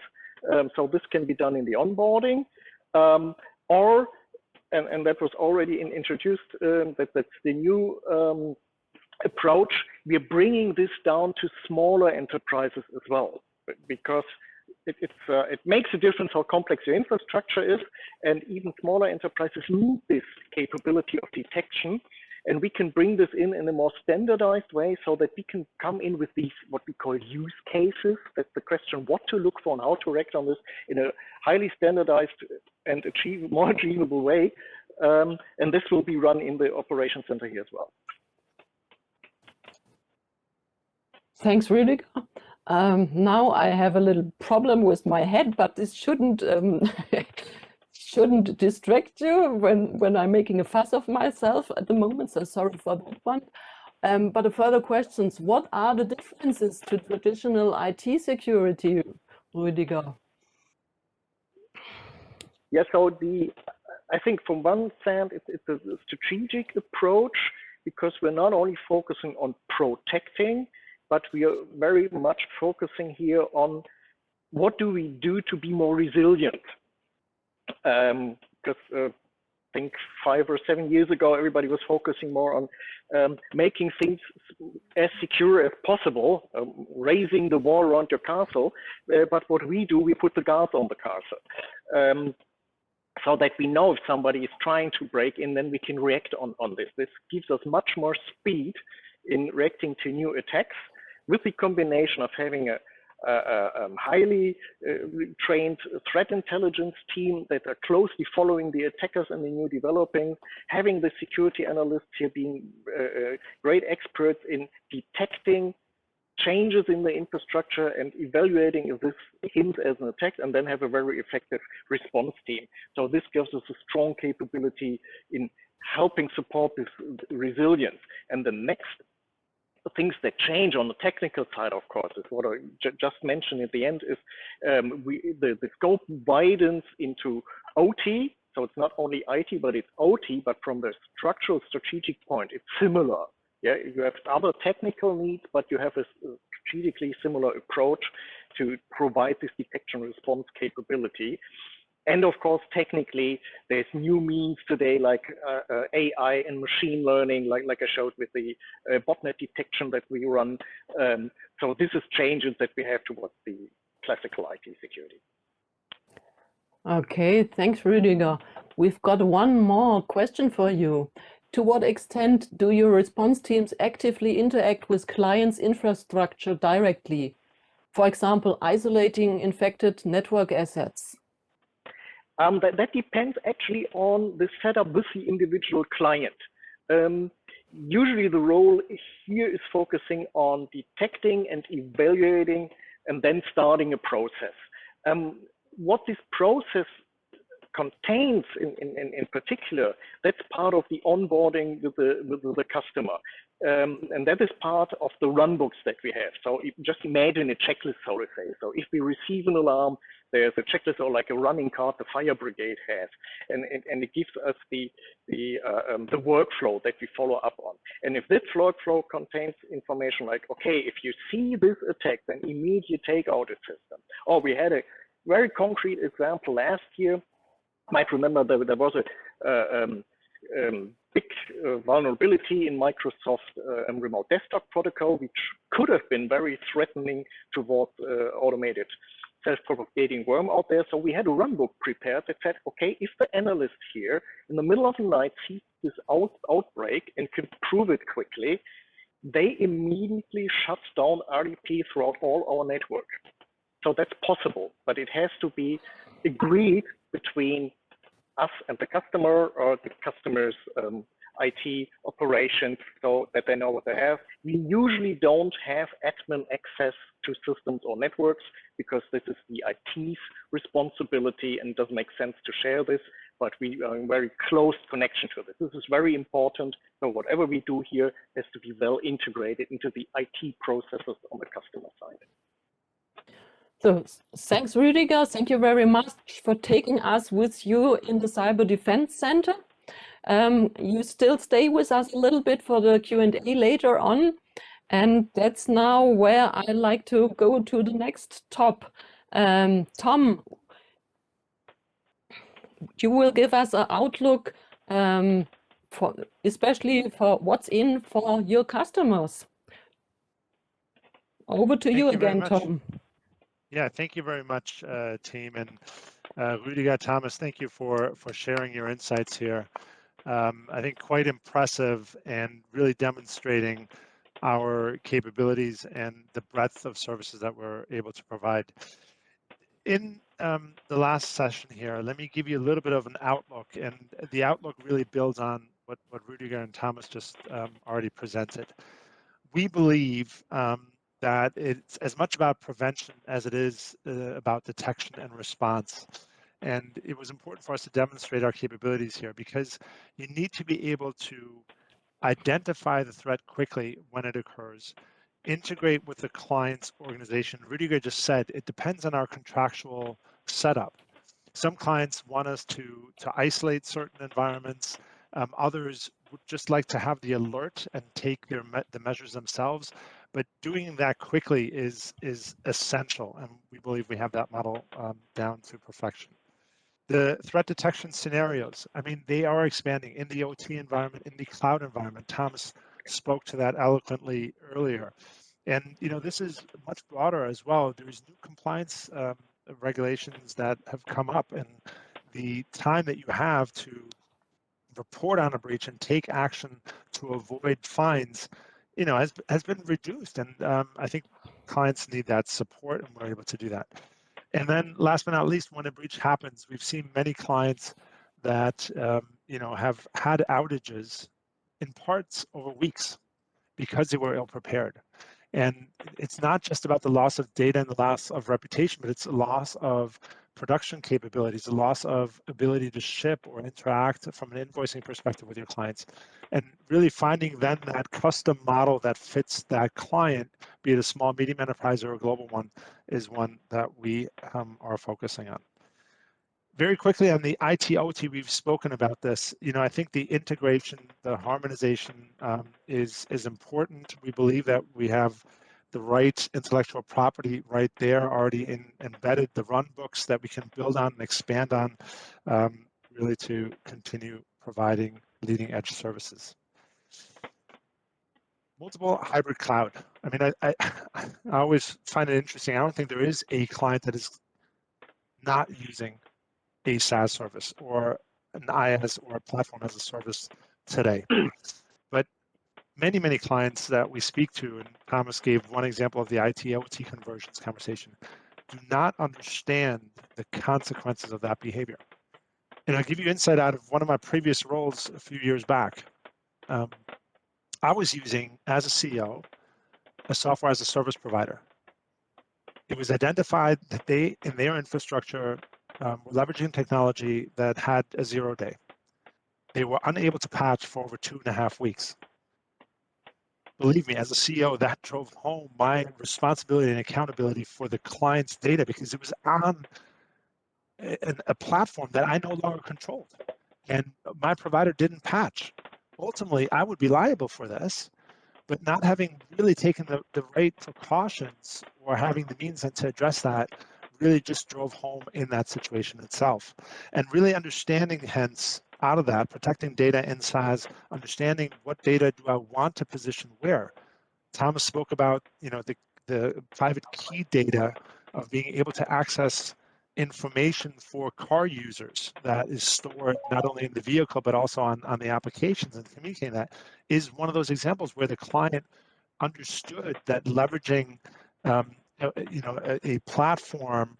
So this can be done in the onboarding, and that was already introduced, that's the new approach. We are bringing this down to smaller enterprises as well, because it makes a difference how complex your infrastructure is, and even smaller enterprises need this capability of detection. And we can bring this in a more standardized way, so that we can come in with these, what we call use cases. That's the question, what to look for and how to react on this in a highly standardized and more achievable way. And this will be run in the operations center here as well. Thanks, Rüdiger. Now I have a little problem with my head, but this shouldn't shouldn't distract you when I'm making a fuss of myself at the moment. So sorry for that one. But the further questions: what are the differences to traditional IT security, Rüdiger? Yeah, so I think from one side it's a strategic approach, because we're not only focusing on protecting, but we are very much focusing here on what do we do to be more resilient. Because I think 5 or 7 years ago, everybody was focusing more on making things as secure as possible, raising the wall around your castle. But what we do, we put the guards on the castle. So that we know if somebody is trying to break in, then we can react on this. This gives us much more speed in reacting to new attacks, with the combination of having a highly trained threat intelligence team that are closely following the attackers and the new developing, having the security analysts here being great experts in detecting changes in the infrastructure and evaluating if this hints as an attack, and then have a very effective response team. So this gives us a strong capability in helping support this resilience. And the next things that change on the technical side, of course, is what I just mentioned at the end, is the scope widens into OT. So it's not only IT, but it's OT, but from the structural strategic point, it's similar. Yeah, you have other technical needs, but you have a strategically similar approach to provide this detection response capability. And of course, technically, there's new means today like AI and machine learning, like I showed with the botnet detection that we run. So this is changes that we have towards the classical IT security. Okay, thanks, Rüdiger. We've got one more question for you. To what extent do your response teams actively interact with clients' infrastructure directly? For example, isolating infected network assets. That depends actually on the setup with the individual client. Usually the role here is focusing on detecting and evaluating and then starting a process. What this process contains in particular, that's part of the onboarding with the customer. And that is part of the runbooks that we have. So just imagine a checklist, so to say. So if we receive an alarm, there's a checklist or like a running card the fire brigade has, and it gives us the workflow that we follow up on. And if this workflow contains information like, okay, if you see this attack, then immediately take out the system. Or we had a very concrete example last year. You might remember there was a big vulnerability in Microsoft remote desktop protocol, which could have been very threatening towards automated self-propagating worm out there. So we had a runbook prepared that said, okay, if the analyst here in the middle of the night sees this outbreak and can prove it quickly, they immediately shut down RDP throughout all our network. So that's possible, but it has to be agreed between us and the customer, or the customer's IT operations, so that they know what they have. We usually don't have admin access to systems or networks because this is the IT's responsibility and it doesn't make sense to share this, but we are in very close connection to this. This is very important. So whatever we do here has to be well integrated into the IT processes on the customer side. So thanks, Rüdiger. Thank you very much for taking us with you in the Cyber Defense Center. You still stay with us a little bit for the Q&A later on. And that's now where I like to go to the next top. Tom, you will give us an outlook especially for what's in for your customers. Over to you again, Tom. Yeah, thank you very much, team. And Rüdiger, Thomas, thank you for sharing your insights here. I think quite impressive and really demonstrating our capabilities and the breadth of services that we're able to provide. In the last session here, let me give you a little bit of an outlook, and the outlook really builds on what Rüdiger and Thomas just already presented. We believe that it's as much about prevention as it is about detection and response. And it was important for us to demonstrate our capabilities here because you need to be able to identify the threat quickly when it occurs, integrate with the client's organization. Rüdiger just said it depends on our contractual setup. Some clients want us to isolate certain environments. Others would just like to have the alert and take the measures themselves. But doing that quickly is essential, and we believe we have that model down to perfection. The threat detection scenarios, I mean, they are expanding in the OT environment, in the cloud environment. Thomas spoke to that eloquently earlier. And, you know, this is much broader as well. There's new compliance regulations that have come up, and the time that you have to report on a breach and take action to avoid fines, you know, has been reduced. And I think clients need that support, and we're able to do that. And then last but not least, when a breach happens, we've seen many clients that, you know, have had outages in parts over weeks because they were ill prepared. And it's not just about the loss of data and the loss of reputation, but it's a loss of production capabilities, a loss of ability to ship or interact from an invoicing perspective with your clients. And really finding then that custom model that fits that client, be it a small, medium enterprise or a global one, is one that we are focusing on. Very quickly on the IT/OT, we've spoken about this. You know, I think the integration, the harmonization is important. We believe that we have the right intellectual property right there already embedded, the run books that we can build on and expand on, really to continue providing leading edge services. Multiple hybrid cloud. I mean, I always find it interesting. I don't think there is a client that is not using a SaaS service or an IaaS or a platform as a service today. But many clients that we speak to, and Thomas gave one example of the IT/OT conversions conversation, do not understand the consequences of that behavior. And I'll give you insight out of one of my previous roles a few years back. I was using, as a CEO, a software as a service provider. It was identified that they, in their infrastructure, were leveraging technology that had a 0-day. They were unable to patch for over 2.5 weeks. Believe me, as a CEO, that drove home my responsibility and accountability for the client's data because it was on a platform that I no longer controlled, and my provider didn't patch. Ultimately, I would be liable for this, but not having really taken the right precautions or having the means to address that really just drove home in that situation itself. And really understanding, hence, out of that, protecting data in SaaS, understanding what data do I want to position where. Thomas spoke about, the private key data of being able to access information for car users that is stored not only in the vehicle but also on the applications, and communicating that is one of those examples where the client understood that leveraging a platform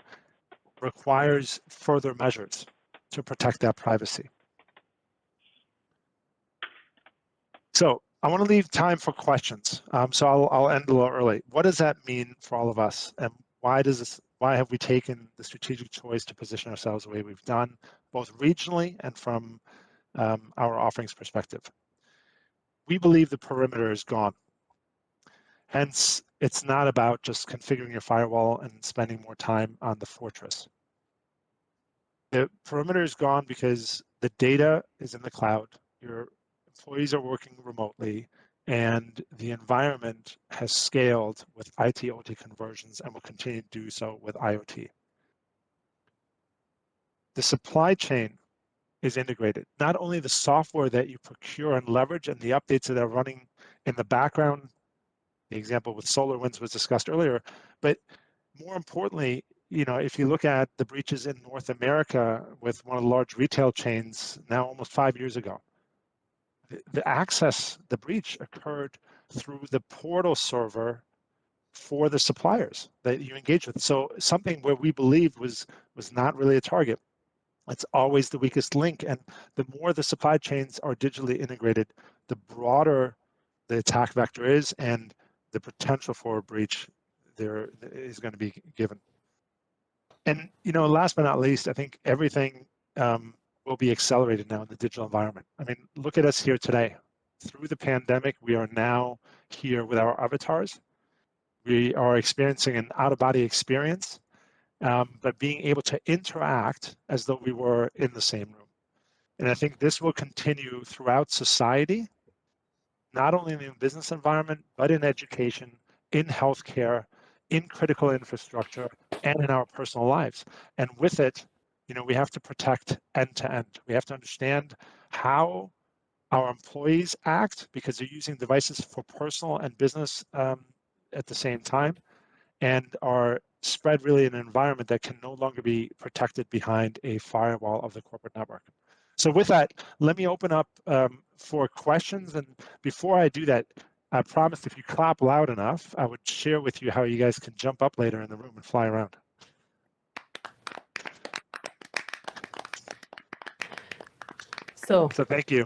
requires further measures to protect that privacy. So I want to leave time for questions. So I'll end a little early. What does that mean for all of us, and why have we taken the strategic choice to position ourselves the way we've done, both regionally and from our offerings perspective? We believe the perimeter is gone. Hence, it's not about just configuring your firewall and spending more time on the fortress. The perimeter is gone because the data is in the cloud. Your employees are working remotely, and the environment has scaled with IT/OT conversions and will continue to do so with IoT. The supply chain is integrated. Not only the software that you procure and leverage and the updates that are running in the background, the example with SolarWinds was discussed earlier, but more importantly, if you look at the breaches in North America with one of the large retail chains now almost 5 years ago, the breach occurred through the portal server for the suppliers that you engage with. So something where we believed was not really a target. It's always the weakest link. And the more the supply chains are digitally integrated, the broader the attack vector is, and the potential for a breach there is going to be given. And last but not least, I think everything will be accelerated now in the digital environment. I mean, look at us here today. Through the pandemic, we are now here with our avatars. We are experiencing an out-of-body experience, but being able to interact as though we were in the same room. And I think this will continue throughout society, not only in the business environment, but in education, in healthcare, in critical infrastructure, and in our personal lives. And with it, we have to protect end to end. We have to understand how our employees act, because they're using devices for personal and business at the same time, and are spread really in an environment that can no longer be protected behind a firewall of the corporate network. So with that, let me open up for questions. And before I do that, I promised if you clap loud enough, I would share with you how you guys can jump up later in the room and fly around. So thank you.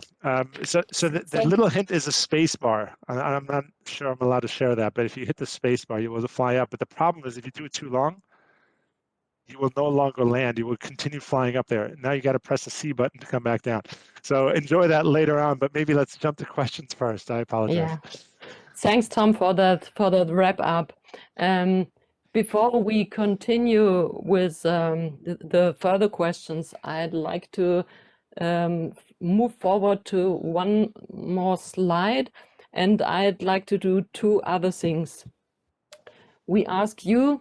So the little hint is a space bar. I'm not sure I'm allowed to share that, but if you hit the space bar, you will fly up. But the problem is if you do it too long, you will no longer land. You will continue flying up there. Now you got to press the C button to come back down. So enjoy that later on, but maybe let's jump to questions first. I apologize. Yeah. Thanks, Tom, for that wrap up. Before we continue with the further questions, I'd like to move forward to one more slide, and I'd like to do two other things. We ask you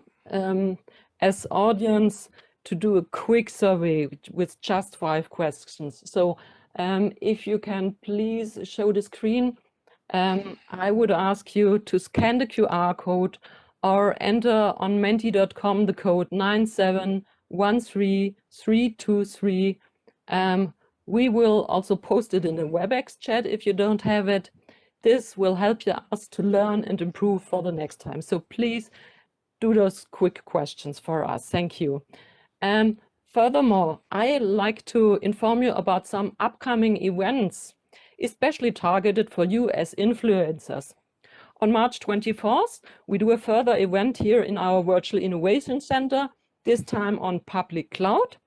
as audience to do a quick survey with just 5 questions. So if you can please show the screen, I would ask you to scan the QR code or enter on menti.com the code 9713323. We will also post it in the Webex chat if you don't have it. This will help us to learn and improve for the next time. So please do those quick questions for us. Thank you. Furthermore, I'd like to inform you about some upcoming events, especially targeted for you as influencers. On March 24th, we do a further event here in our Virtual Innovation Center, this time on public cloud.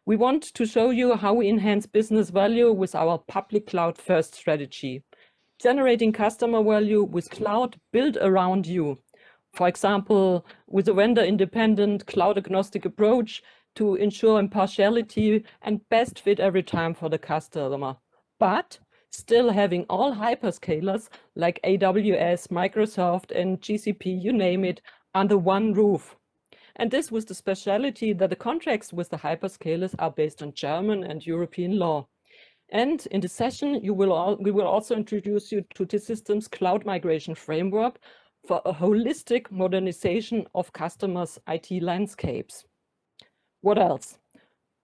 We want to show you how we enhance business value with our public cloud first strategy, generating customer value with cloud built around you. For example, with a vendor-independent, cloud-agnostic approach, to ensure impartiality and best fit every time for the customer, but still having all hyperscalers like AWS, Microsoft, and GCP, you name it, under one roof. And this was the speciality that the contracts with the hyperscalers are based on German and European law. And in the session, we will also introduce you to T-Systems cloud migration framework for a holistic modernization of customers' IT landscapes. What else?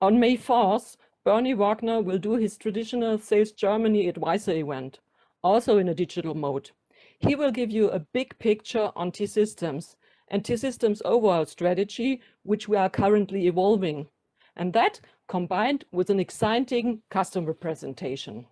On May 4th, Bernie Wagner will do his traditional Sales Germany advisor event, also in a digital mode. He will give you a big picture on T-Systems and T-Systems' overall strategy, which we are currently evolving. And that combined with an exciting customer presentation.